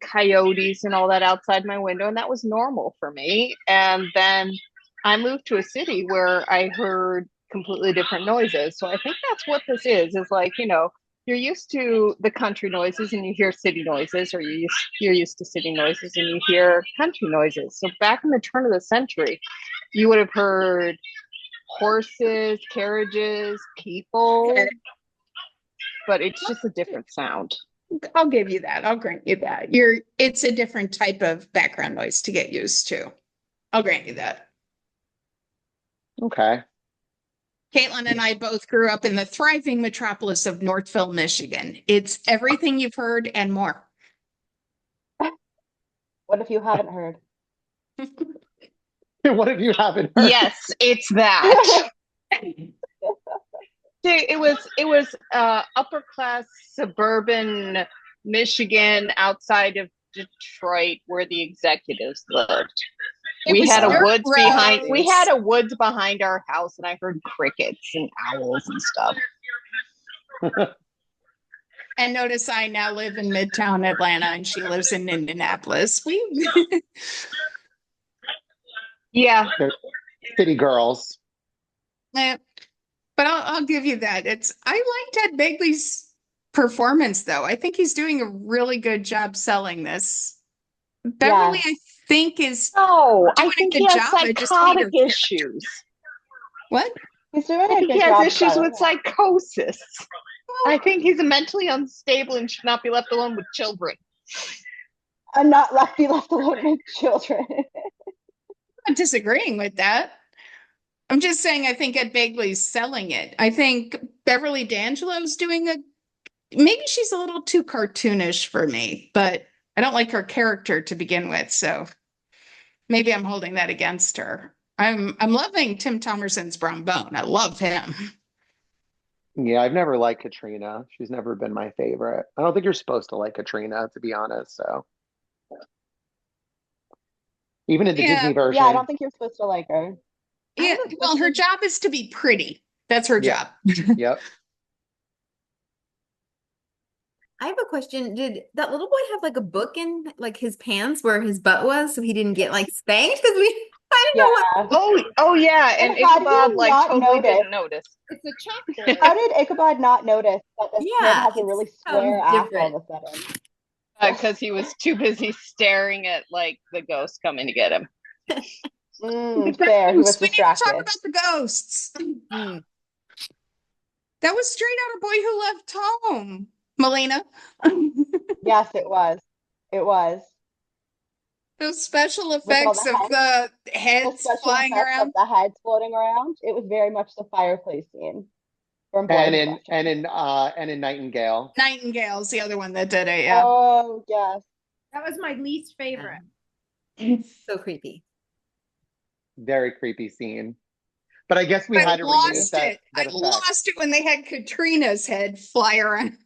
coyotes and all that outside my window, and that was normal for me. And then I moved to a city where I heard completely different noises. So I think that's what this is like, you're used to the country noises and you hear city noises, or you're used to city noises and you hear country noises. So back in the turn of the century, you would have heard horses, carriages, people, but it's just a different sound. I'll give you that. I'll grant you that. It's a different type of background noise to get used to. I'll grant you that. Okay. Caitlin and I both grew up in the thriving metropolis of Northville, Michigan. It's everything you've heard and more. What if you haven't heard? What if you haven't heard? Yes, it's that. It was upper class suburban Michigan outside of Detroit where the executives lived. We had a woods behind our house, and I heard crickets and owls and stuff. And notice I now live in Midtown Atlanta, and she lives in Indianapolis. Yeah, they're city girls. But I'll give you that. I liked Ed Begley's performance, though. I think he's doing a really good job selling this. Beverly, I think, is I doing think a he good has job. I just hate her psychotic issues. What? He's doing I a think good he job has issues selling with it. psychosis. I think he's mentally unstable and should not be left alone with children. I'm not be left alone with children. I'm not disagreeing with that. I'm just saying I think Ed Begley's selling it. I think Beverly D'Angelo's maybe she's a little too cartoonish for me, but I don't like her character to begin with, so maybe I'm holding that against her. I'm loving Tim Thomerson's Brown Bone. I love him. Yeah, I've never liked Katrina. She's never been my favorite. I don't think you're supposed to like Katrina, to be honest. So even in the Disney version. Yeah, I don't think you're supposed to like her. Yeah, well, her job is to be pretty. That's her job. Yep. I have a question. Did that little boy have like a book in like his pants where his butt was, so he didn't get like spanked? Because I didn't know what. Oh yeah, and Ichabod totally didn't notice. It's a chalkboard. How did Ichabod not notice that this kid has a really square ass all of a sudden? Because he was too busy staring at like the ghost coming to get him. Fair. He was We need to distracted. talk about the ghosts. That was straight out of Boy Who Left Home, Melina. Yes, it was. It was. Those special effects of the heads flying around. Of the heads floating around. It was very much the fireplace scene from Boy And in Nightingale. Nightingale's the other one that did it. Yeah. Oh yes. That was my least favorite. So creepy. Very creepy scene. But I guess we I had to reuse that I effect. lost it when they had Katrina's head fly around.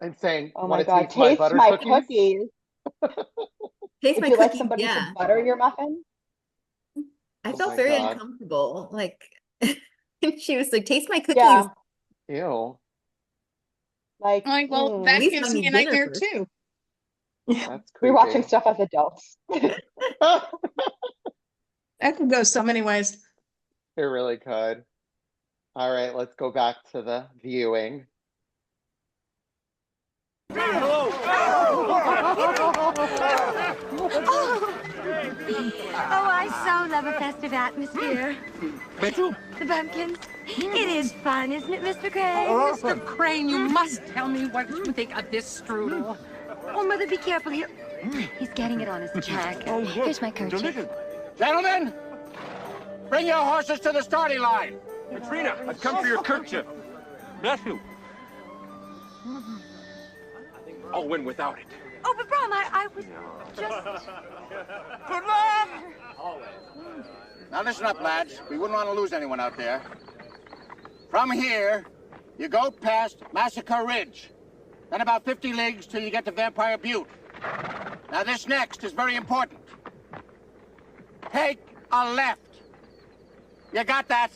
And saying, "Oh "What my god, taste my cookies." Taste Would my you like cookies, somebody yeah. to butter your muffin? I Oh felt my very God. uncomfortable. Like she was like, "Taste my cookies." Yeah. Ew. Like, well, that At least gives let me me a dinner nightmare first. too. That's creepy. we're watching stuff as adults. That could go so many ways. It really could. All right, let's go back to the viewing. Oh, I so love a festive atmosphere. The pumpkins. It is fun, isn't it, Mr. Crane? Mr. Crane, you must tell me what you think of this strudel. Oh, Mother, be careful. He's getting it on his jacket. Here's my kerchief. Gentlemen, bring your horses to the starting line. Katrina, I've come for your kerchief. Matthew. I'll win without it. Oh, but Brom, I was just... Good luck! Now listen up, lads. We wouldn't want to lose anyone out there. From here, you go past Massacre Ridge. Then about 50 leagues till you get to Vampire Butte. Now this next is very important. Take a left. You got that?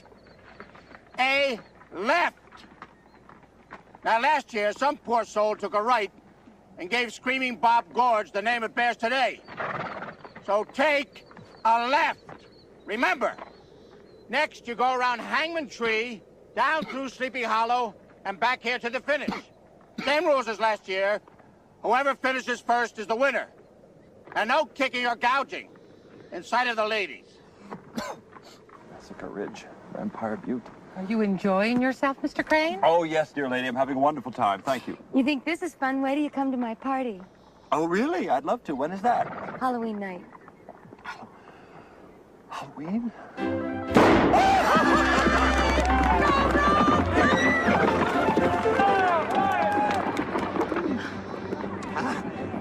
A left. Now last year, some poor soul took a right and gave Screaming Bob Gorge the name it bears today. So take a left. Remember, next you go around Hangman Tree, down through Sleepy Hollow, and back here to the finish. Same rules as last year. Whoever finishes first is the winner. And no kicking or gouging in sight of the ladies. Massacre Ridge, Vampire Butte. Are you enjoying yourself, Mr. Crane? Oh, yes, dear lady. I'm having a wonderful time. Thank you. You think this is fun? Wait till you come to my party. Oh, really? I'd love to. When is that? Halloween night. Halloween?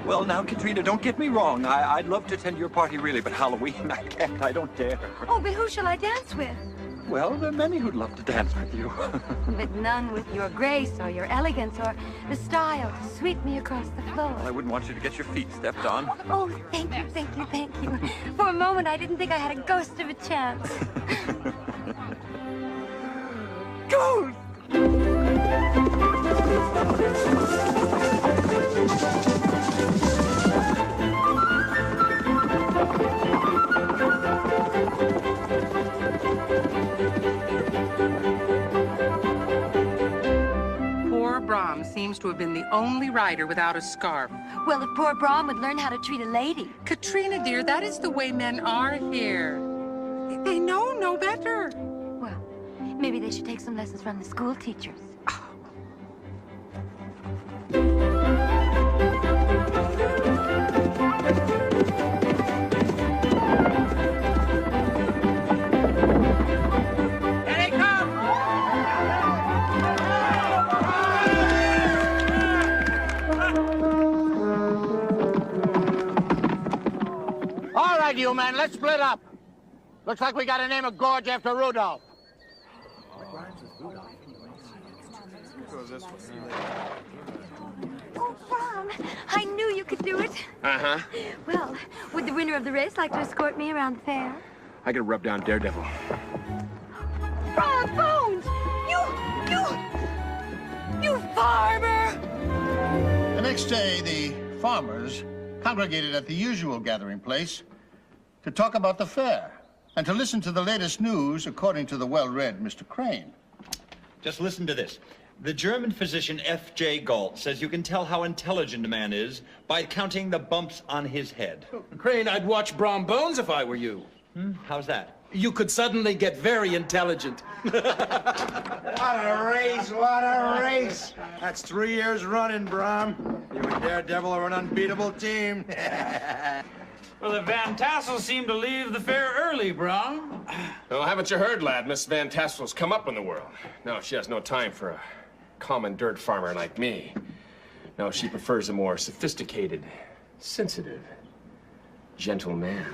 Well, now, Katrina, don't get me wrong. I'd love to attend your party, really, but Halloween, I can't. I don't dare. Oh, but who shall I dance with? Well, there are many who'd love to dance with you. But none with your grace or your elegance or the style to sweep me across the floor. I wouldn't want you to get your feet stepped on. Oh, thank you, thank you, thank you. For a moment, I didn't think I had a ghost of a chance. Ghost! Poor Brom seems to have been the only rider without a scarf. Well, if poor Brom would learn how to treat a lady. Katrina, dear, that is the way men are here. They know no better. Well, maybe they should take some lessons from the school teachers. All right, you men, let's split up. Looks like we got to name a gorge after Rudolph. Oh, Brom, I knew you could do it. Uh-huh. Well, would the winner of the race like to escort me around the fair? I could rub down Daredevil. Brom Bones! You farmer! The next day, the farmers congregated at the usual gathering place to talk about the fair and to listen to the latest news according to the well-read Mr. Crane. Just listen to this. The German physician F.J. Galt says you can tell how intelligent a man is by counting the bumps on his head. Crane, I'd watch Brom Bones if I were you. How's that? You could suddenly get very intelligent. What a race, what a race. That's 3 years running, Brom. You and Daredevil are an unbeatable team. Well, the Van Tassels seem to leave the fair early, Brom. Well, haven't you heard, lad? Miss Van Tassel's come up in the world. No, she has no time for a common dirt farmer like me. No, she prefers a more sophisticated, sensitive, gentle man.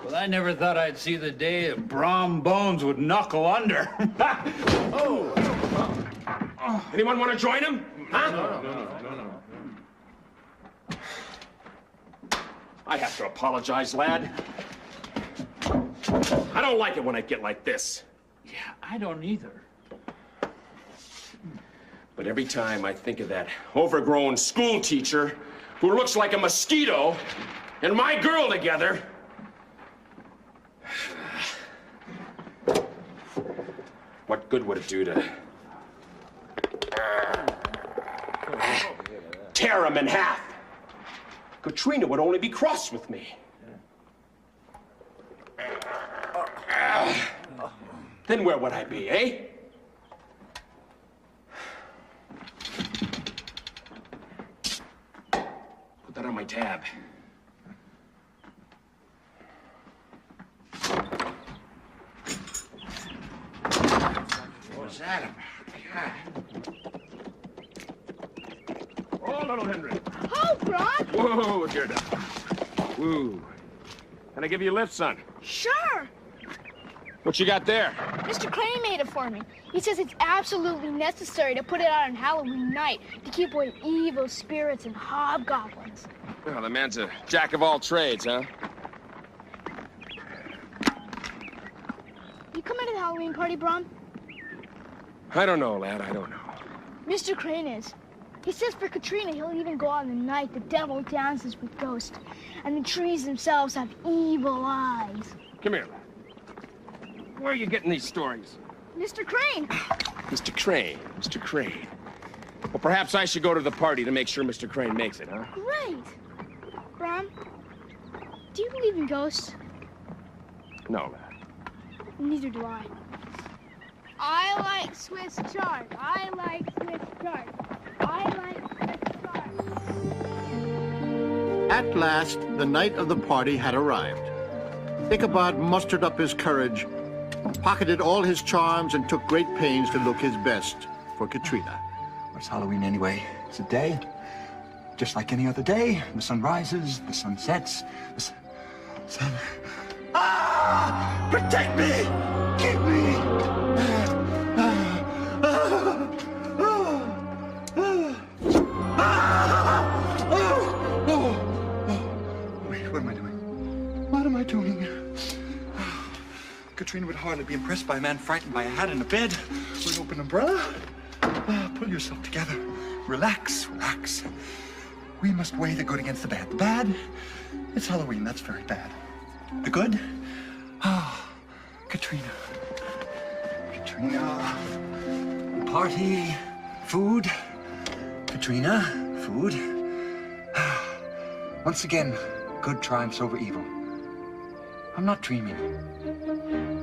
Well, I never thought I'd see the day that Brom Bones would knuckle under. Oh! Anyone want to join him? Huh? No. I have to apologize, lad. I don't like it when I get like this. Yeah, I don't either. But every time I think of that overgrown school teacher who looks like a mosquito and my girl together, what good would it do to tear him in half? Katrina would only be cross with me. Then where would I be, eh? Put that on my tab. What's that about? God. Oh, little Henry. Oh, Bron! Whoa, dear dog. Woo. Can I give you a lift, son? Sure! What you got there? Mr. Crane made it for me. He says it's absolutely necessary to put it out on Halloween night to keep away evil spirits and hobgoblins. Well, the man's a jack of all trades, huh? You coming to the Halloween party, Bron? I don't know, lad. I don't know. Mr. Crane is. He says for Katrina, he'll even go on the night the devil dances with ghosts, and the trees themselves have evil eyes. Come here, lad. Where are you getting these stories? Mr. Crane! Mr. Crane, Mr. Crane. Well, perhaps I should go to the party to make sure Mr. Crane makes it, huh? Great! Bron, do you believe in ghosts? No, lad. Neither do I. I like Swiss chard. I like Swiss chard. I like Swiss chard. At last, the night of the party had arrived. Ichabod mustered up his courage, pocketed all his charms, and took great pains to look his best for Katrina. What's Halloween anyway? It's a day, just like any other day. The sun rises, the sun sets, the sun... Ah! Protect me! Keep me. Wait, what am I doing? What am I doing? Katrina would hardly be impressed by a man frightened by a hat and a bed or an open umbrella. Pull yourself together. Relax, relax. We must weigh the good against the bad. The bad, it's Halloween. That's very bad. The good? Katrina. Katrina. Party. Food. Katrina. Food. Once again, good triumphs over evil. I'm not dreaming.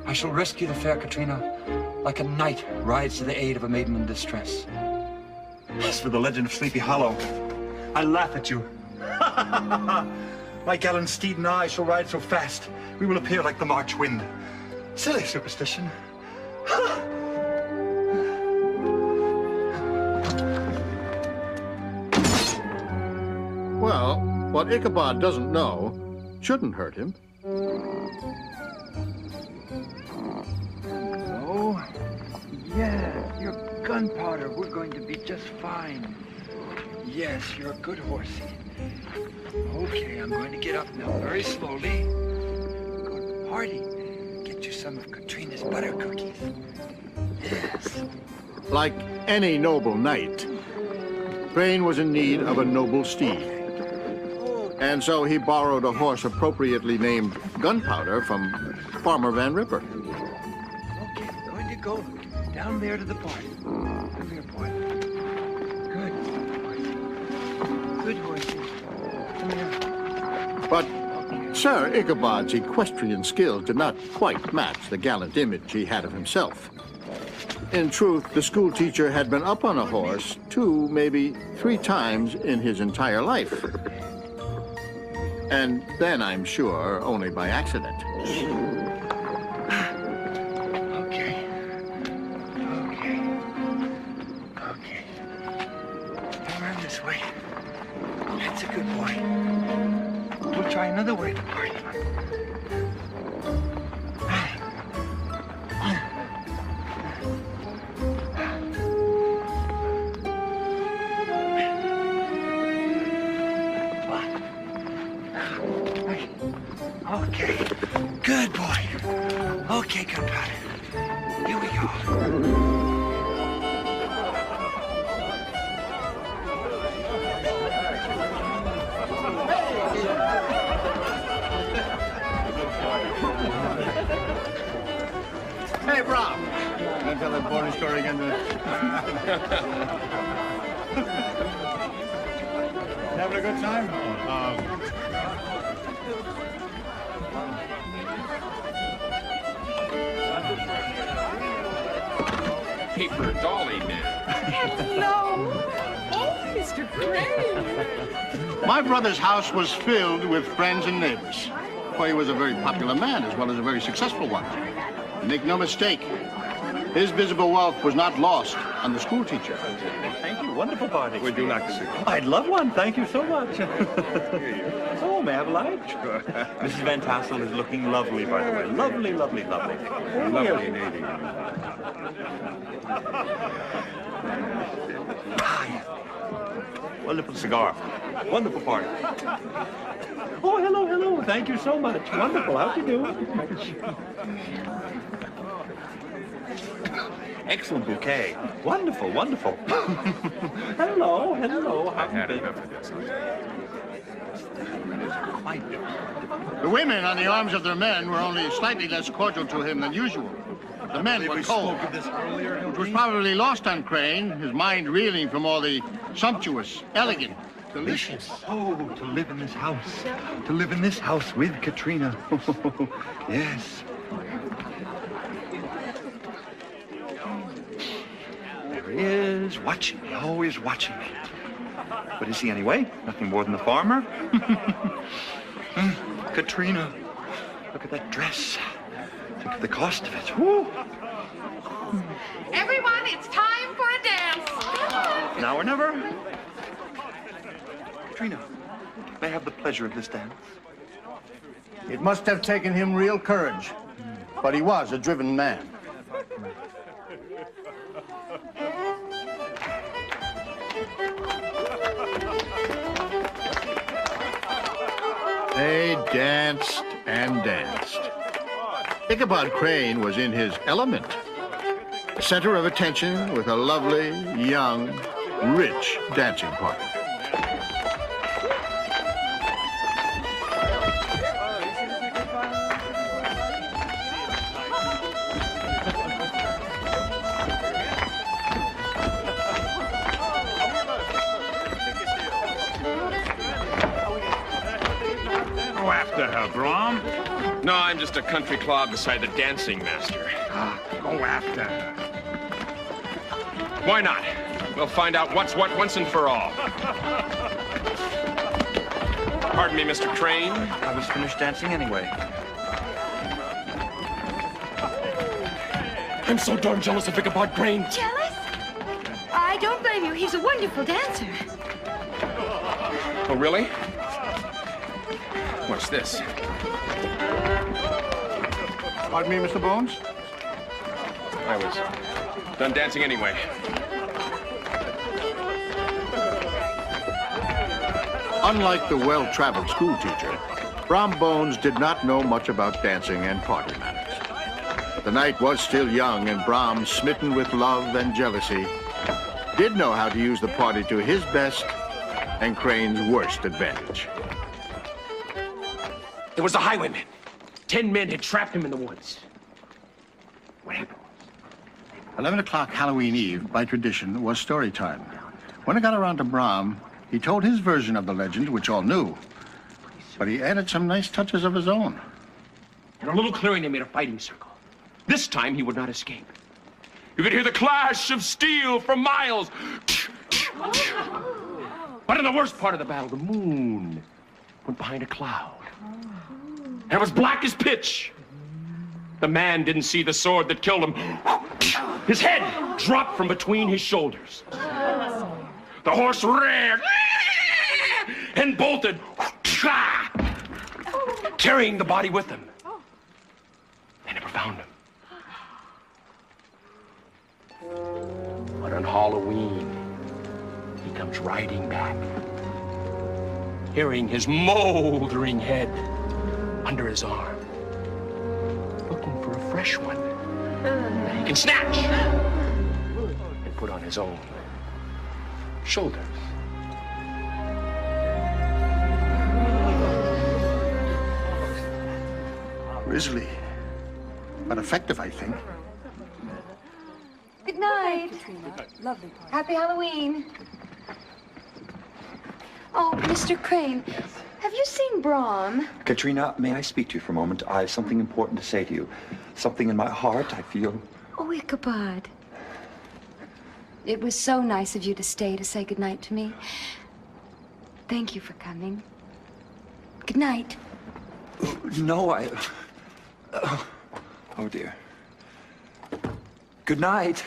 I shall rescue the fair Katrina like a knight rides to the aid of a maiden in distress. As for the legend of Sleepy Hollow, I laugh at you. My gallant steed and I shall ride so fast, we will appear like the March wind. Silly superstition. Well, what Ichabod doesn't know shouldn't hurt him. Oh, yeah, your gunpowder. We're going to be just fine. Yes, you're a good horsey. Okay, I'm going to get up now, very slowly. Good party. Get you some of Katrina's butter cookies. Yes. Like any noble knight, Crane was in need of a noble steed. And so he borrowed a horse appropriately named Gunpowder from Farmer Van Ripper. Okay, I'm going to go down there to the barn. Come here, boy. Good horsey. Come here. But Sir Ichabod's equestrian skills did not quite match the gallant image he had of himself. In truth, the school teacher had been up on a horse 2, maybe 3 times in his entire life. And then, I'm sure, only by accident. Okay. Around this way. That's a good boy. We'll try another way to party. Okay, good boy. Okay, Gunpowder. Here we go. Hey, Brom. Can I tell that boring story again today? Having a good time? Paper dolly man. Hello. Oh, Mr. Crane. My brother's house was filled with friends and neighbors. For he was a very popular man as well as a very successful one. Make no mistake, his visible wealth was not lost on the school teacher. Thank you. Wonderful party. Would you like to see? I'd love one. Thank you so much. Oh, may I have a light? Sure. Mrs. Van Tassel is looking lovely, by the way. Lovely, lovely, lovely. Lovely lady. Wonderful cigar. Wonderful party. Oh, hello, hello. Thank you so much. Wonderful. How you doing? Excellent bouquet. Wonderful, wonderful. Hello, hello. How you been? The women on the arms of their men were only slightly less cordial to him than usual. The men were cold. It was probably lost on Crane, his mind reeling from all the sumptuous, elegant, delicious. Oh, to live in this house. To live in this house with Katrina. Yes. There he is, watching me, always watching me. What is he anyway? Nothing more than a farmer? Katrina, look at that dress. Think of the cost of it. Woo. Everyone, it's time for a dance. Now or never. Katrina, may I have the pleasure of this dance? It must have taken him real courage. but he was a driven man. They danced and danced. Ichabod Crane was in his element. Center of attention with a lovely, young, rich dancing partner. Go after her, Brom. No, I'm just a country clod beside the dancing master. Go after her. Why not? We'll find out what's what once and for all. Pardon me, Mr. Crane. I was finished dancing anyway. I'm so darn jealous of Ichabod Crane. Jealous? I don't blame you. He's a wonderful dancer. Oh, really? What's this? Pardon me, Mr. Bones? I was done dancing anyway. Unlike the well-traveled schoolteacher, Brom Bones did not know much about dancing and party manners. The night was still young, and Brom, smitten with love and jealousy, did know how to use the party to his best and Crane's worst advantage. There was a highwayman. 10 men had trapped him in the woods. What happened? 11 o'clock Halloween Eve, by tradition, was story time. When it got around to Brom, he told his version of the legend, which all knew, but he added some nice touches of his own. In a little clearing, they made a fighting circle. This time, he would not escape. You could hear the clash of steel for miles. But in the worst part of the battle, the moon went behind a cloud. And it was black as pitch. The man didn't see the sword that killed him. His head dropped from between his shoulders. The horse ran and bolted, carrying the body with him. They never found him. But on Halloween, he comes riding back, carrying his moldering head under his arm, looking for a fresh one that he can snatch and put on his own shoulders. Grisly, but effective, I think. Good night. Lovely. Happy Halloween. Oh, Mr. Crane, have you seen Brom? Katrina, may I speak to you for a moment? I have something important to say to you. Something in my heart, I feel. Oh, Ichabod. It was so nice of you to stay to say goodnight to me. Thank you for coming. Good night. No, oh, dear. Good night.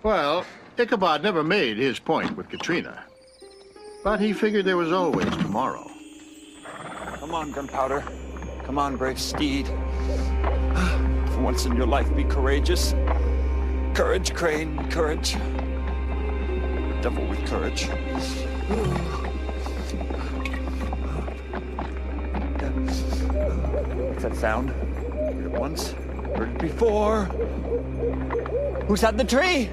Well, Ichabod never made his point with Katrina, but he figured there was always tomorrow. Come on, Gunpowder. Come on, brave steed. For once in your life, be courageous. Courage, Crane, courage. Devil with courage. What's that sound? Heard it once, heard it before. Who's had the tree?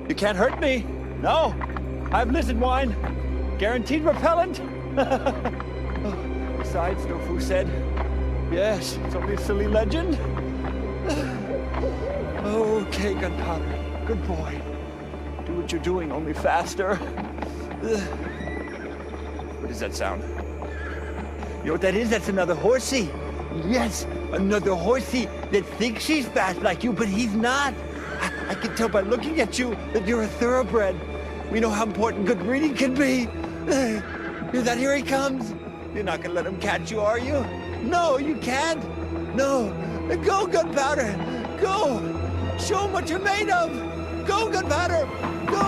You can't hurt me. No, I have lizard wine. Guaranteed repellent. Besides, Tofu said, yes, it's only a silly legend. Okay, Gunpowder, good boy. Do what you're doing, only faster. What is that sound? You know what that is? That's another horsey. Yes, another horsey that thinks he's fast like you, but he's not. I can tell by looking at you that you're a thoroughbred. We know how important good breeding can be. Hear that? Here he comes. You're not gonna let him catch you, are you? No, you can't. No. Go, Gunpowder. Go. Show him what you're made of. Go, Gunpowder. Go.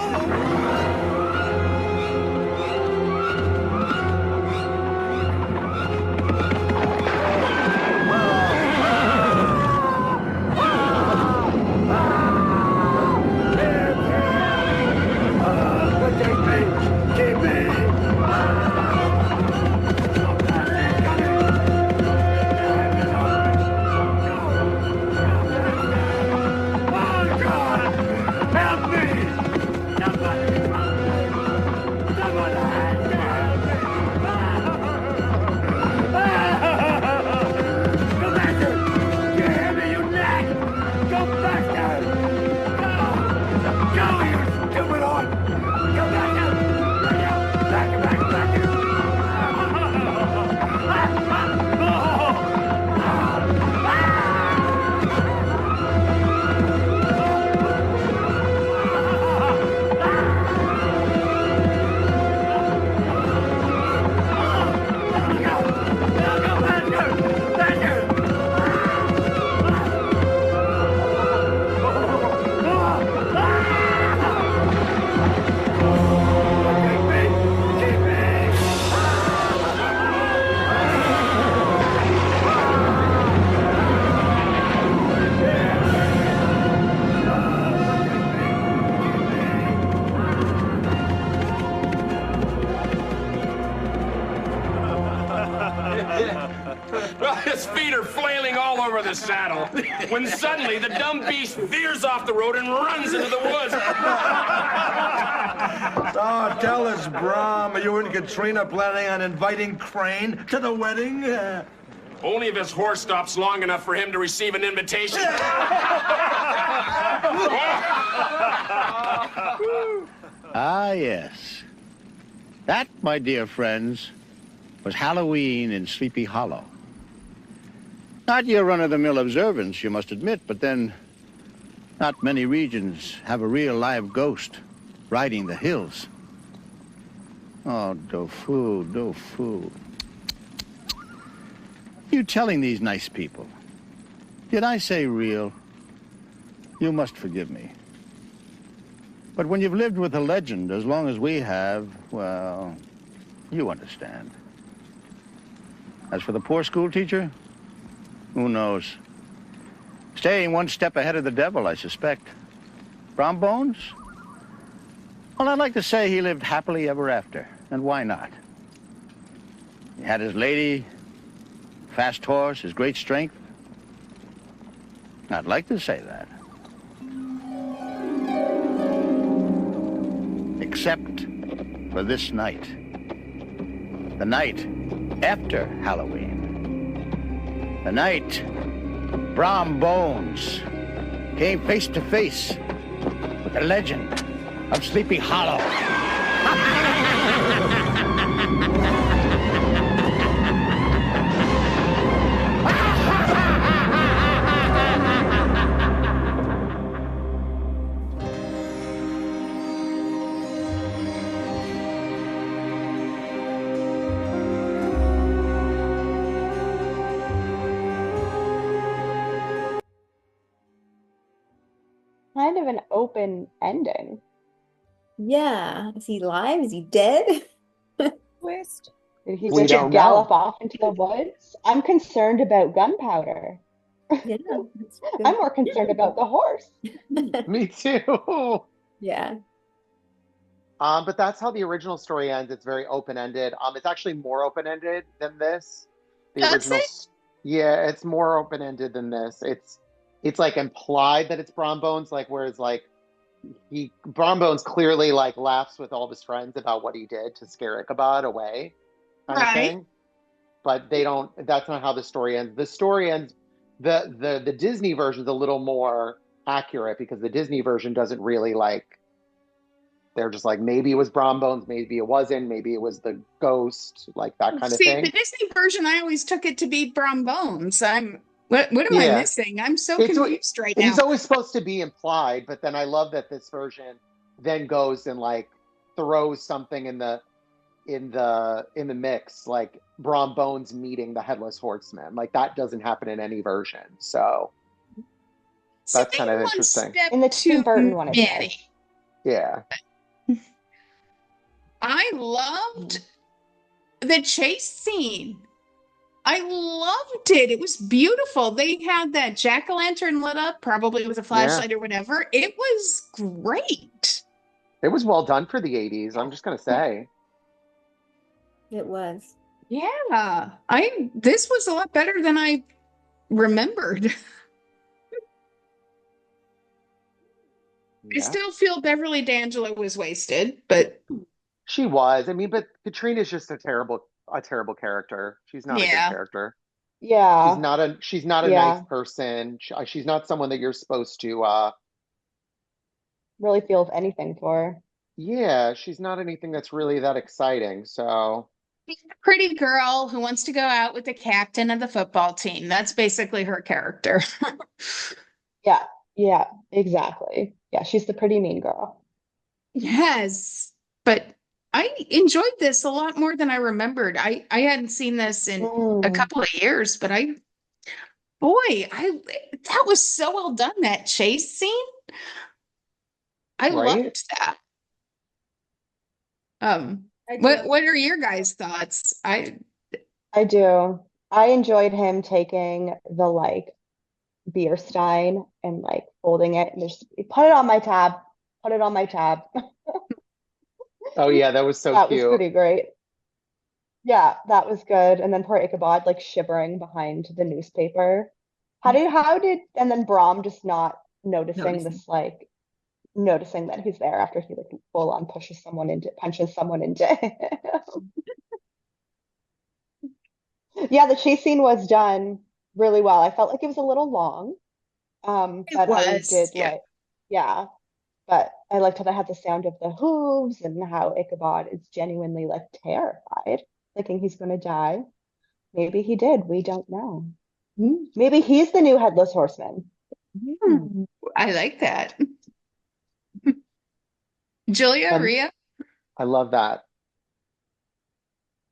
over the saddle when suddenly the dumb beast veers off the road and runs into the woods. Oh, tell us, Brom, are you and Katrina planning on inviting Crane to the wedding? Only if his horse stops long enough for him to receive an invitation. Ah, yes. That, my dear friends, was Halloween in Sleepy Hollow. Not your run-of-the-mill observance, you must admit, but then not many regions have a real live ghost riding the hills. Oh, Dofu, Dofu. You telling these nice people, did I say real? You must forgive me. But when you've lived with a legend as long as we have, well, you understand. As for the poor school teacher, who knows? Staying one step ahead of the devil, I suspect. Brom Bones? Well, I'd like to say he lived happily ever after, and why not? He had his lady, fast horse, his great strength. I'd like to say that. Except for this night. The night after Halloween. The night Brom Bones came face to face with the legend of Sleepy Hollow. Kind of an open ending. Yeah. Is he alive? Is he dead? Twist. Did he We just don't gallop know. off into the woods? I'm concerned about gunpowder. Yeah. I'm more concerned about the horse. Me too. Yeah. But that's how the original story ends. It's very open-ended. It's actually more open-ended than this. The Does original, it? yeah, it's more open-ended than this. It's like implied that it's Brom Bones, like whereas like Brom Bones clearly like laughs with all of his friends about what he did to scare Ichabod away, kind of Right. thing. But they don't. That's not how the story ends. The story ends. The Disney version is a little more accurate because the Disney version doesn't really like. They're just like, maybe it was Brom Bones, maybe it wasn't, maybe it was the ghost, like that kind of See, thing. the Disney version, I always took it to be Brom Bones. What am I Yeah. missing? I'm so It's confused right now. he's always supposed to be implied, but then I love that this version then goes and like throws something in the mix, like Brom Bones meeting the Headless Horseman. Like that doesn't happen in any version. So that's kind of interesting. In the Tim Burton one, it Many. does. Yeah. I loved the chase scene. I loved it. It was beautiful. They had that jack-o'-lantern lit up, probably with a flashlight or whatever. It was great. It was well done for the 80s, I'm just gonna say. It was. Yeah. This was a lot better than I remembered. I Yeah. still feel Beverly D'Angelo was wasted, but She was. I mean, but Katrina's just a terrible character. She's not a good Yeah. character. Yeah. She's not a Yeah. nice person. She's not someone that you're supposed to Really feel anything for her. yeah, she's not anything that's really that exciting. So she's a pretty girl who wants to go out with the captain of the football team. That's basically her character. Yeah. Yeah. Exactly. Yeah. She's the pretty mean girl. Yes, but I enjoyed this a lot more than I remembered. I hadn't seen this in a couple of years, but that was so well done, that chase scene. I Right? loved that. What are your guys' thoughts? I do. I enjoyed him taking the like beer stein and like folding it and just put it on my tab. Put it on my tab. Oh yeah, that was so That cute. was pretty great. Yeah, that was good. And then poor Ichabod like shivering behind the newspaper. And then Brahm just not noticing Noticing. this, like, noticing that he's there after he, like, full on punches someone into Yeah, the chase scene was done really well. I felt like it was a little long. But I did like, yeah, but I liked how they had the sound of the hooves and how Ichabod is genuinely like terrified, thinking he's going to die. Maybe he did. We don't know. Maybe he's the new headless horseman. I like that. Julia, Rhea? I love that.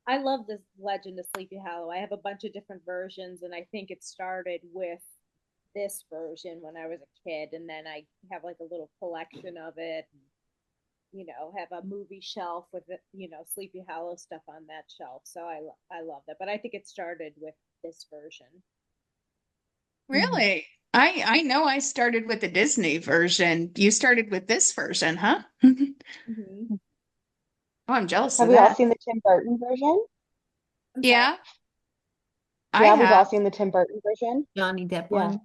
I love this Legend of Sleepy Hollow. I have a bunch of different versions, and I think it started with this version when I was a kid, and then I have like a little collection of it. You know, have a movie shelf with Sleepy Hollow stuff on that shelf. So I love that, but I think it started with this version. Really? I know I started with the Disney version. You started with this version, huh? Mm-hmm. Oh, I'm jealous Have of we all that. seen the Tim Burton version? Yeah. Yeah, I we've all have. seen the Tim Burton version. Johnny Depp Yeah. one.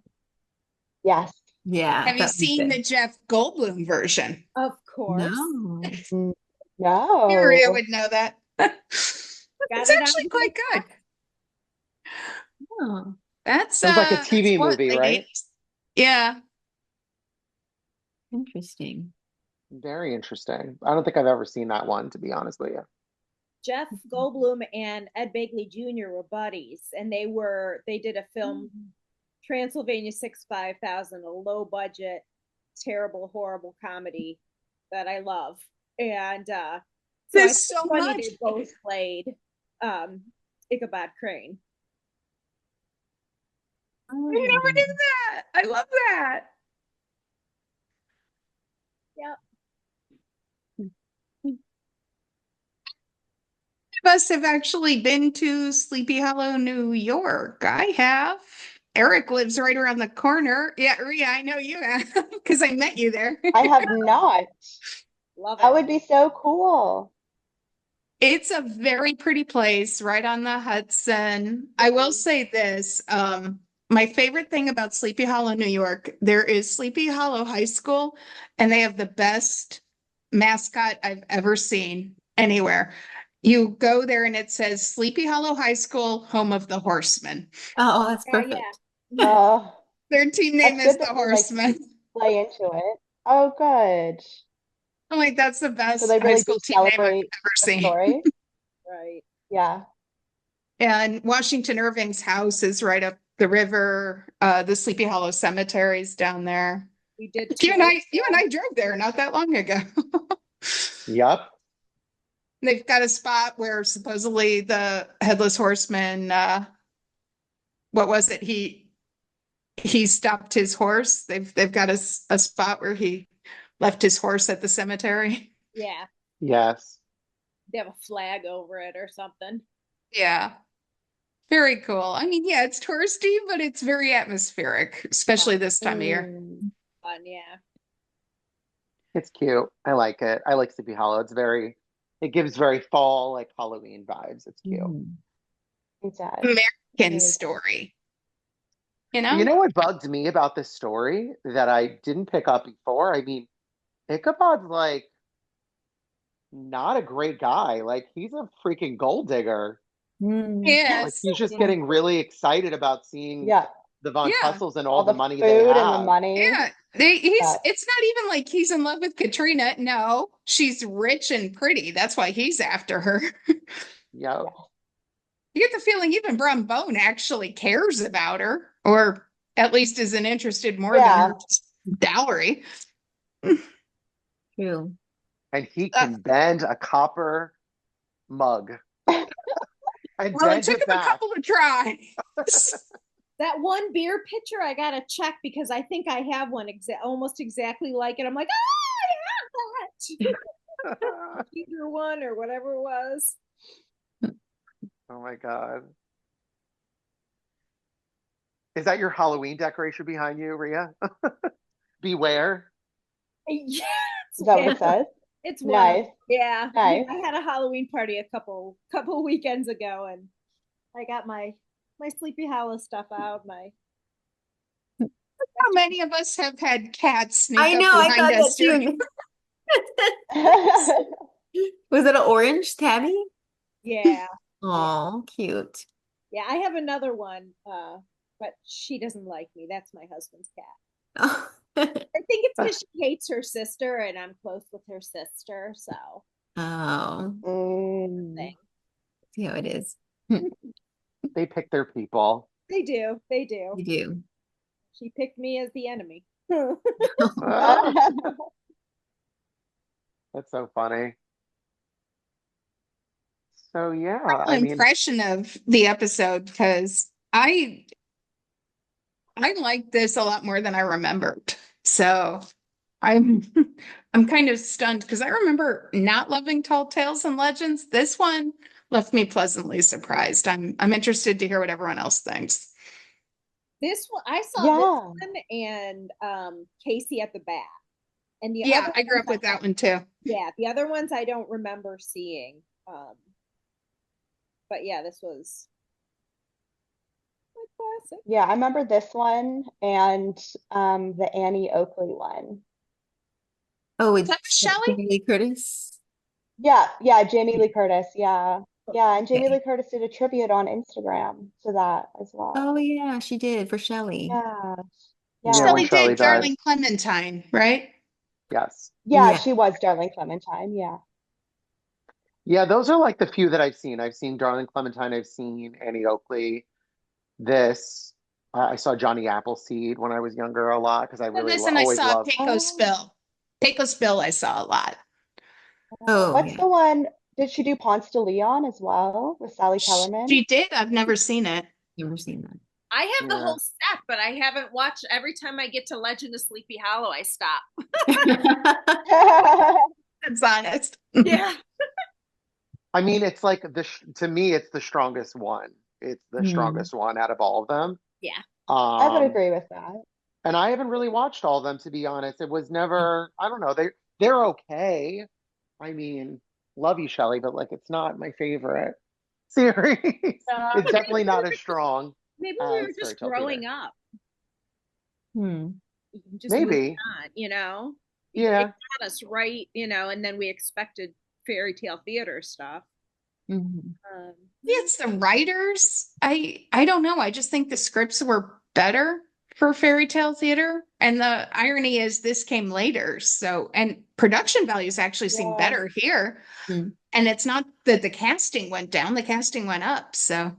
Yes. Yeah. Have you that was seen good. the Jeff Goldblum version? Of course. No. No. Maria would know that. It's it actually on quite good. Oh. That's It was like a that's TV what, movie, late right? 80s? Yeah. Interesting. Very interesting. I don't think I've ever seen that one, to be honest with you. Jeff Goldblum and Ed Begley Jr. were buddies, and they did a film, Transylvania 65000, a low budget, terrible, horrible comedy that I love. And so There's so funny much. they both played Ichabod Crane. I never knew that. I love that. Yep. Of us have actually been to Sleepy Hollow, New York. I have. Eric lives right around the corner. Yeah, Rhea, I know you have because I met you there. I have not. Love it. That would be so cool. It's a very pretty place right on the Hudson. I will say this. My favorite thing about Sleepy Hollow, New York, there is Sleepy Hollow High School, and they have the best mascot I've ever seen anywhere. You go there and it says Sleepy Hollow High School, home of the Horsemen. Oh, that's perfect. Oh, Their team name that's is good the that they, like, Horsemen. play into it. Oh, good. I'm like, that's the best So they high really school do team name I've celebrate ever the seen. story. Right. Yeah. And Washington Irving's house is right up the river. The Sleepy Hollow Cemetery is down there. We did. You and I drove there not that long ago. Yep. They've got a spot where supposedly the headless horseman, what was it? He stopped his horse. They've got a spot where he left his horse at the cemetery. Yeah. Yes. They have a flag over it or something. Yeah. Very cool. I mean, yeah, it's touristy, but it's very atmospheric, especially this time of year. Fun, yeah. It's cute. I like it. I like Sleepy Hollow. It gives very fall, like Halloween vibes. It's cute. It does. American story. You know? You know what bugged me about this story that I didn't pick up before? I mean, Ichabod's like not a great guy. Like, he's a freaking gold digger. Yes. Like, he's just getting really excited about seeing the Von Tussles and all the money they food have. and the money. Yeah. It's not even like he's in love with Katrina. No, she's rich and pretty. That's why he's after her. Yep. You get the feeling even Brum Bone actually cares about her, or at least isn't interested more than her dowry. True. And he can bend a copper mug. Well, it took him a couple of tries. That one beer pitcher, I gotta check because I think I have one almost exactly like it. I'm like, I have that. Either one or whatever it was. Oh my God. Is that your Halloween decoration behind you, Rhea? Beware. Yes. Is that what it says? It's nice. one. Yeah. Nice. I had a Halloween party a couple weekends ago, and I got my Sleepy Hollow stuff out, my How many of us have had cats sneak I up know, I behind thought us that too. Was it an orange tabby? Yeah. Oh, cute. Yeah, I have another one, but she doesn't like me. That's my husband's cat. I think it's because she hates her sister, and I'm close with her sister, so. Oh. Thing. See how it is. They pick their people. They do. They do. You do. She picked me as the enemy. That's so funny. So yeah, An impression of the episode because I like this a lot more than I remembered. So I'm I'm kind of stunned because I remember not loving Tall Tales and Legends. This one left me pleasantly surprised. I'm interested to hear what everyone else thinks. This one, I saw this one and Casey at the Bat. And the Yeah, other I grew up with that one too. Yeah, the other ones I don't remember seeing. But yeah, this was classic. Yeah, I remember this one and the Annie Oakley one. Oh, it's Shelley? Jamie Lee Curtis. Yeah, Jamie Lee Curtis. Yeah. Yeah, and Jamie Lee Curtis did a tribute on Instagram to that as well. Oh yeah, she did for Shelley. Yeah. Shelley did Darling Clementine, right? Yes. Yeah, she was Darling Clementine. Yeah. Yeah, those are like the few that I've seen. I've seen Darling Clementine. I've seen Annie Oakley. This. I saw Johnny Appleseed when I was younger a lot because I really And I always saw loved. Pecos Bill. Pecos Bill I saw a lot. Oh, what's the one? Did she do Ponce de Leon as well with Sally Kellerman? She did. I've never seen it. Never seen that. I have the whole set, but I haven't watched. Every time I get to Legend of Sleepy Hollow, I stop. That's honest. Yeah. I mean, it's like to me, it's the strongest one. It's the strongest one out of all of them. Yeah. I would agree with that. And I haven't really watched all of them, to be honest. It was never, I don't know, they're okay. I mean, love you, Shelley, but like it's not my favorite series. It's definitely not as strong. Maybe we were just growing up. Just Maybe. on, you know? Yeah. It got us right, you know, and then we expected fairy tale theater stuff. It's the writers. I don't know. I just think the scripts were better for fairy tale theater. And the irony is this came later. So, and production values actually seem better here. And it's not that the casting went down, the casting went up. So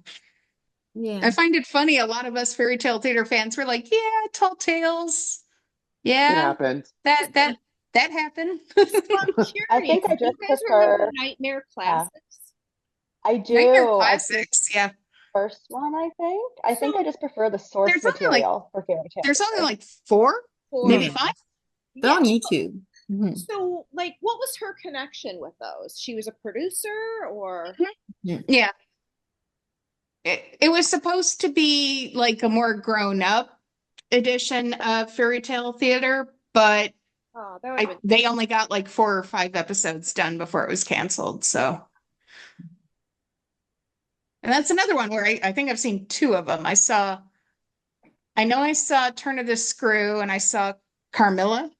yeah, I find it funny. A lot of us fairy tale theater fans were like, yeah, Tall Tales. Yeah. It happened. That happened. I'm curious. I think I just you guys prefer remember Nightmare Classics? I do. Nightmare Classics, yeah. First one, I think. I think I just prefer the source material for fairy tale. There's only like four, maybe five. They're on YouTube. So, like, what was her connection with those? She was a producer, or Yeah. It was supposed to be like a more grown up edition of fairy tale theater, but they only got like 4 or 5 episodes done before it was canceled. So, and that's another one where I think I've seen 2 of them. I know I saw Turn of the Screw and I saw Carmilla.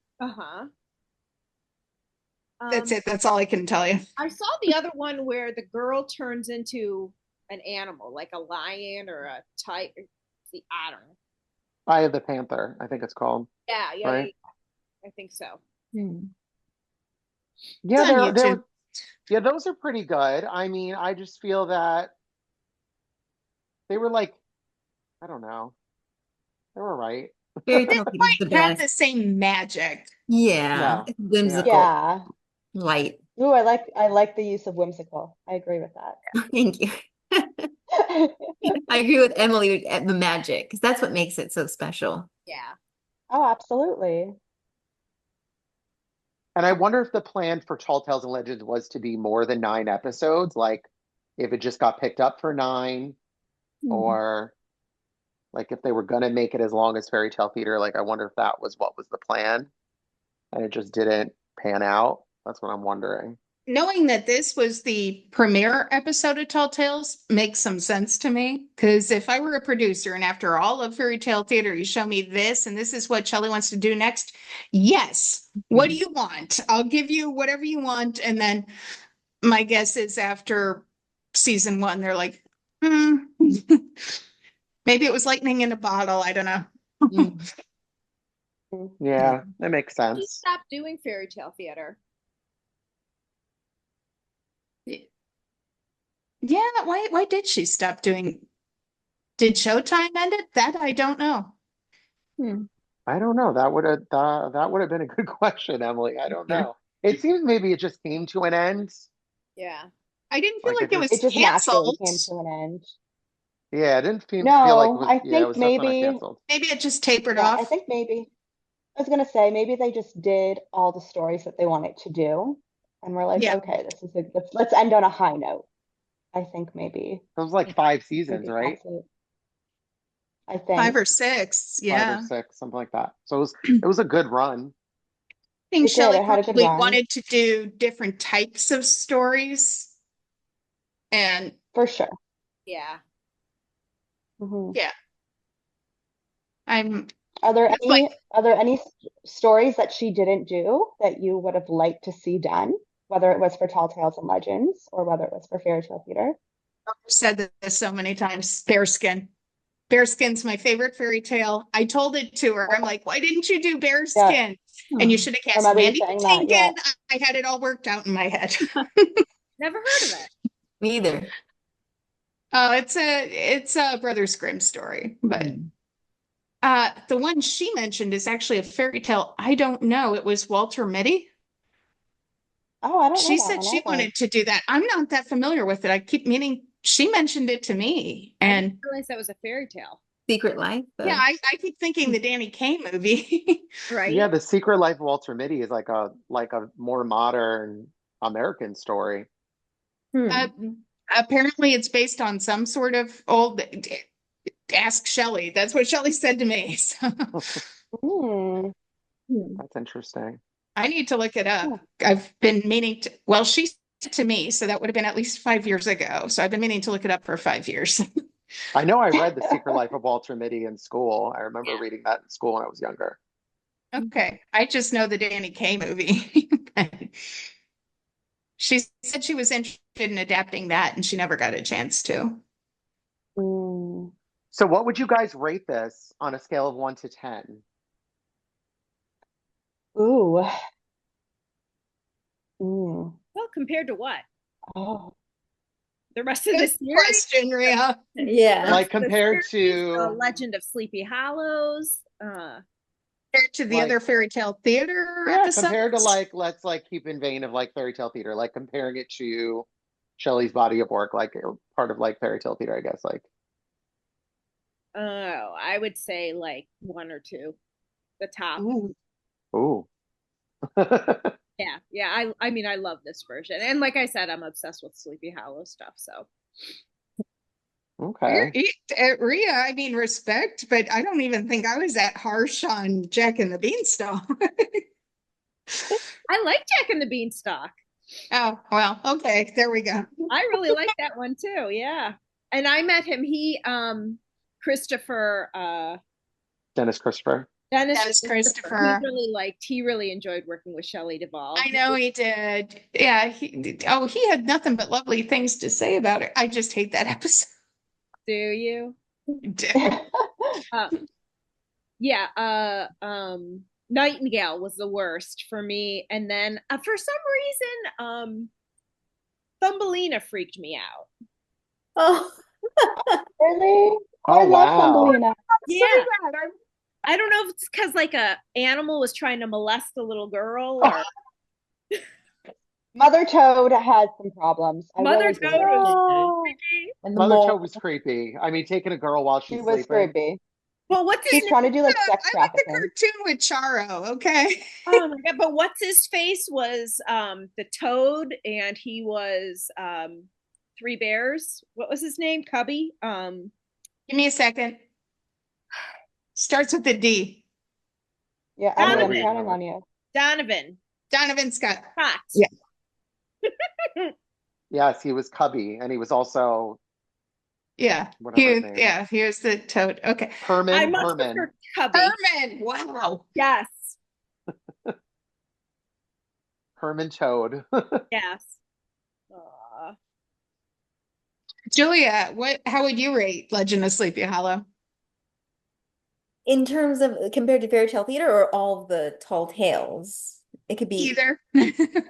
That's it. That's all I can tell you. I saw the other one where the girl turns into an animal, like a lion or a tiger. I don't know. Eye of the Panther, I think it's called. Yeah, right? I think so. Yeah, yeah, those are pretty good. I mean, I just feel that they were like, I don't know, they were right. Fairy They tale didn't theater's the quite have best. the same magic. Yeah, No. it's whimsical. Yeah. Light. Ooh, I like the use of whimsical. I agree with that. Thank you. I agree with Emily with the magic because that's what makes it so special. Yeah. Oh, absolutely. And I wonder if the plan for Tall Tales and Legends was to be more than 9 episodes, like if it just got picked up for 9, or like if they were gonna make it as long as Fairy Tale Theater. Like I wonder if that was what was the plan, and it just didn't pan out. That's what I'm wondering. knowing that this was the premiere episode of Tall Tales makes some sense to me. Because if I were a producer and after all of Fairy Tale Theater, you show me this and this is what Shelley wants to do next, yes. What do you want? I'll give you whatever you want. And then my guess is after season 1, they're like, maybe it was lightning in a bottle. I don't know. Yeah, that makes She sense. stopped doing fairy tale theater. Yeah, why did she stop doing? Did Showtime end it? That I don't know. I don't know. That would have been a good question, Emily. I don't know. It seems maybe it just came to an end. Yeah. I didn't feel Like like it was It just naturally canceled. came to an end. Yeah, it didn't feel like it No, was, I yeah, it think was definitely not maybe, canceled. Maybe it just tapered yeah, I off. think maybe, I was gonna say maybe they just did all the stories that they wanted to do, and we're like, Yeah. okay, this is let's end on a high note. I think maybe It was like 5 seasons, maybe right? that's it. I 5 think or 6, 5 yeah. or 6, something like that. So it was a good run. I think it did. Shelley It had a good probably run wanted to do different types of stories. And for sure. Yeah. yeah. I'm Are there it's like any stories that she didn't do that you would have liked to see done, whether it was for Tall Tales and Legends or whether it was for Fairy Tale Theater? I've said this so many times. Bearskin. Bearskin's my favorite fairy tale. I told it to her. I'm like, why didn't you do Bearskin? And you should have I cast remember you Mandy saying that, yeah. Patinkin. I had it all worked out in my head. Never heard of it. Me either. It's a Brothers Grimm story, but the one she mentioned is actually a fairy tale. I don't know. It was Walter Mitty. Oh, I don't know She that said one she either. wanted to do that. I'm not that familiar with it. I keep meaning she mentioned it to me, I and didn't realize that was a fairy tale. Secret Life. yeah, I keep thinking the Danny Kaye movie. Right. Yeah, The Secret Life of Walter Mitty is like a more modern American story. Apparently, it's based on some sort of old. Ask Shelley. That's what Shelley said to me. So That's interesting. I need to look it up. I've been meaning to. Well, she said to me, so that would have been at least 5 years ago. So I've been meaning to look it up for 5 years. I know I read The Secret Life of Walter Mitty in school. I remember reading that in school when I was younger. Okay, I just know the Danny Kaye movie. She said she was interested in adapting that, and she never got a chance to. So what would you guys rate this on a scale of 1 to 10? Ooh. Well, compared to what? Oh. The rest of the Good series? question, Rhea. Yeah. Like compared to Legend of Sleepy Hollows. Compared to the other fairy tale theater episodes? Compared to let's keep in vein of fairy tale theater, like comparing it to Shelley's body of work, like part of fairy tale theater, I guess. Oh, I would say 1 or 2, the top. Ooh. Yeah. I mean, I love this version, and like I said, I'm obsessed with Sleepy Hollow stuff. So. Okay. Rhea, I mean, respect, but I don't even think I was that harsh on Jack and the Beanstalk. I like Jack and the Beanstalk. Oh, well, okay, there we go. I really like that one too. Yeah. And I met him. Christopher. Dennis Christopher. Dennis Christopher. He really enjoyed working with Shelley Duvall. I know he did. Yeah. He had nothing but lovely things to say about it. I just hate that episode. Do you? Nightingale was the worst for me, and then for some reason, Thumbelina freaked me out. Oh, really? Oh, I love Thumbelina. Yeah. I don't know if it's because a animal was trying to molest a little girl or. Mother Toad had some problems. Mother Toad was creepy. And Mother Toad was creepy. I mean, taking a girl while she's She was sleeping. creepy. Well, what's She's trying to do sex I like the trafficking. cartoon with Charo, okay? Oh my god! But what's his face was the Toad, and he was Three Bears. What was his name? Cubby. Give me a second. Starts with a D. Yeah, I'm counting on you. Donovan Scott. Scott. Yeah. Yes, he was Cubby, and he was also Yeah. whatever his name. Yeah, here's the toad. Okay. Herman. Herman. Wow. Yes. Herman Toad. Yes. Julia, how would you rate Legend of Sleepy Hollow? In terms of compared to fairy tale theater or all of the tall tales? It could be either.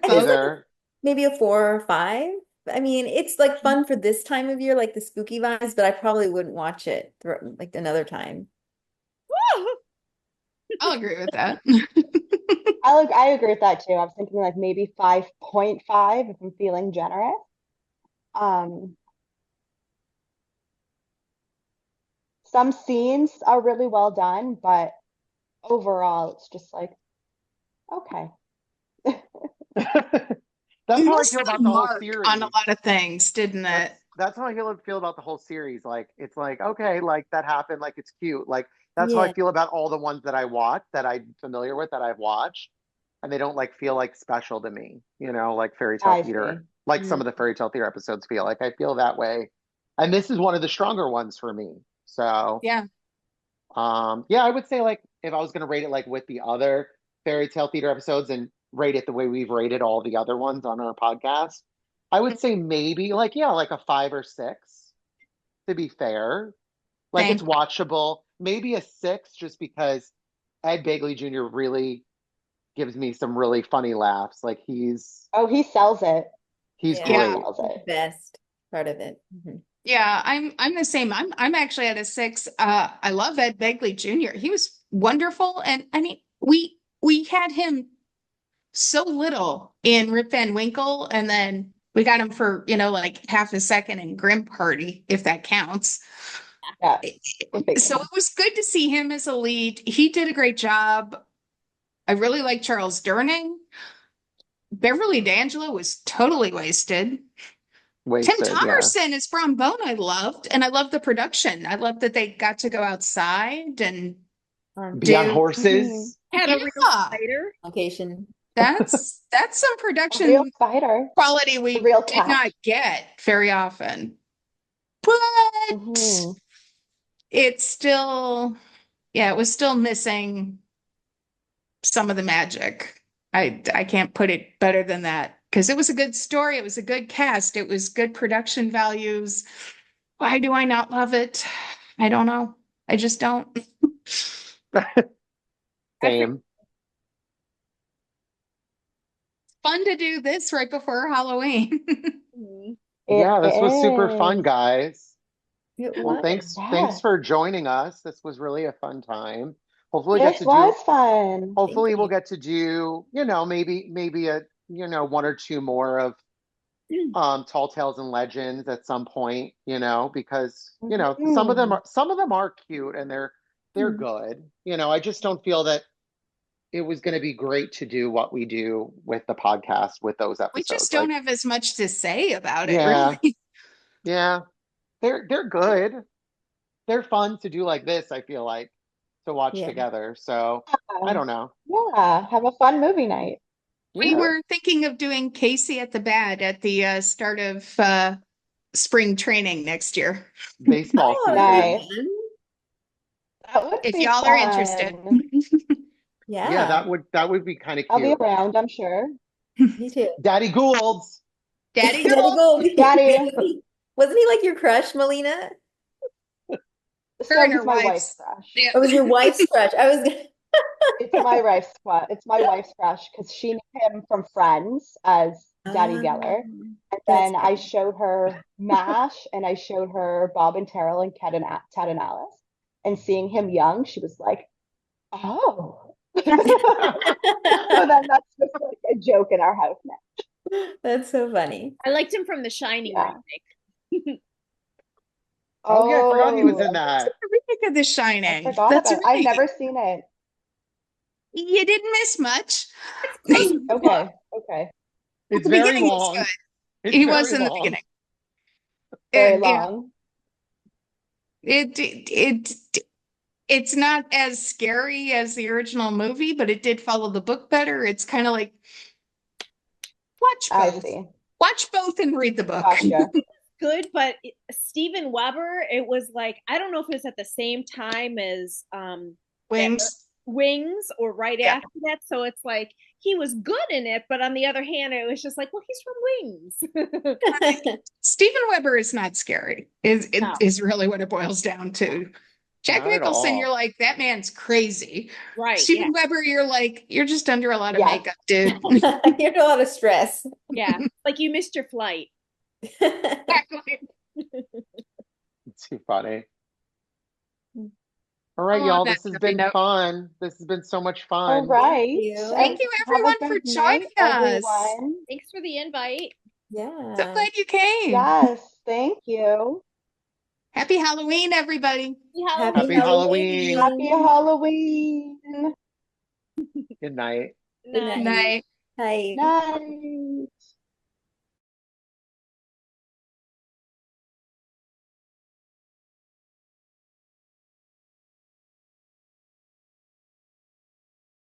Either. Maybe a 4 or 5. I mean, it's like fun for this time of year, like the spooky vibes, but I probably wouldn't watch it like another time. I'll agree with that. I agree with that too. I was thinking like maybe 5.5 if I'm feeling generous. Some scenes are really well done, but overall it's just like, okay. That's how I feel about the whole series. On a lot of things, didn't it? That's how I feel about the whole series. Like, it's like, okay, like that happened, like it's cute. Like, that's how I feel about all the ones that I watch, that I'm familiar with, that I've watched. And they don't like feel like special to me, like fairy tale theater. Like some of the fairy tale theater episodes feel like I feel that way. And this is one of the stronger ones for me. So yeah. Yeah, I would say like if I was gonna rate it like with the other fairy tale theater episodes and rate it the way we've rated all the other ones on our podcast, I would say maybe like a 5 or 6 to be fair. Like it's watchable. Maybe a 6 just because Ed Begley Jr. really gives me some really funny laughs. Like he sells it. He's great. The best part of it. Mm-hmm. Yeah, I'm the same. I'm actually at a 6. I love Ed Begley Jr. He was wonderful, and I mean we had him so little in Rip Van Winkle, and then we got him for like half a second in Grim Party, if that counts. Yeah. So it was good to see him as a lead. He did a great job. I really like Charles Durning. Beverly D'Angelo was totally wasted. Tim Thomerson is Brom Bone. I loved, and I love the production. I love that they got to go outside and be on horses. Had a real spider location. That's some production real spider quality we real did not get very often. But it's still, it was still missing some of the magic. I can't put it better than that. Because it was a good story, it was a good cast, it was good production values. Why do I not love it? I don't know. I just don't. Same. Fun to do this right before Halloween. Yeah, this was super fun, guys. Well, thanks for joining us. This was really a fun time. Hopefully, fun. Hopefully, we'll get to do maybe a 1 or 2 more of Tall Tales and Legends at some point, because some of them are cute and they're good. I just don't feel that it was going to be great to do what we do with the podcast with those episodes. We just don't have as much to say about it. Yeah. Really. Yeah. They're good. They're fun to do like this, I feel like, to watch together. So I don't know. Yeah, have a fun movie night. We were thinking of doing Casey at the Bat at the start of spring training next year. Baseball season. Nice. If y'all are interested. Yeah, that would be kind of cute. I'll be around, I'm sure. Me too. Daddy Goulds. Daddy Gould. Daddy. Wasn't he like your crush, Melina? He's my wife's crush. Yeah. Oh, it was your wife's crush. I was gonna... It's my wife's crush because she knew him from Friends as Daddy Geller. And then I showed her MASH and I showed her Bob and Terrell and Ted and Alice. And seeing him young, she was like, oh. So then that's just like a joke in our house now. That's so funny. I liked him from The Shining remake. Oh yeah, I forgot he was in that. The remake of The Shining. I've never seen it. You didn't miss much. Okay. It's very long. He was in the beginning. Very long. It's not as scary as the original movie, but it did follow the book better. It's kind of like watch both. I see. Watch both and read the book. Gotcha. Good, but Steven Weber, it was like, I don't know if it was at the same time as Wings or right after that. So it's like he was good in it, but on the other hand, it was just like, well, he's from Wings. Steven Weber is not scary. Is really what it boils down to. Jack Not at Nicholson, all. you're like, that man's crazy. Right. Steven Weber, you're like, you're just under a lot of makeup, dude. You're under a lot of stress. Yeah. Like you missed your flight. Exactly. It's too funny. All right, Oh, y'all. that's This has great. been fun. This has been so much fun. All right. Thank you, everyone, Have a for good joining night, us. everyone. Thanks for the invite. Yeah. So glad you came. Yes, thank you. Happy Halloween, everybody. Happy Halloween. Happy Halloween. Good night. Good night. Night. Night. Night.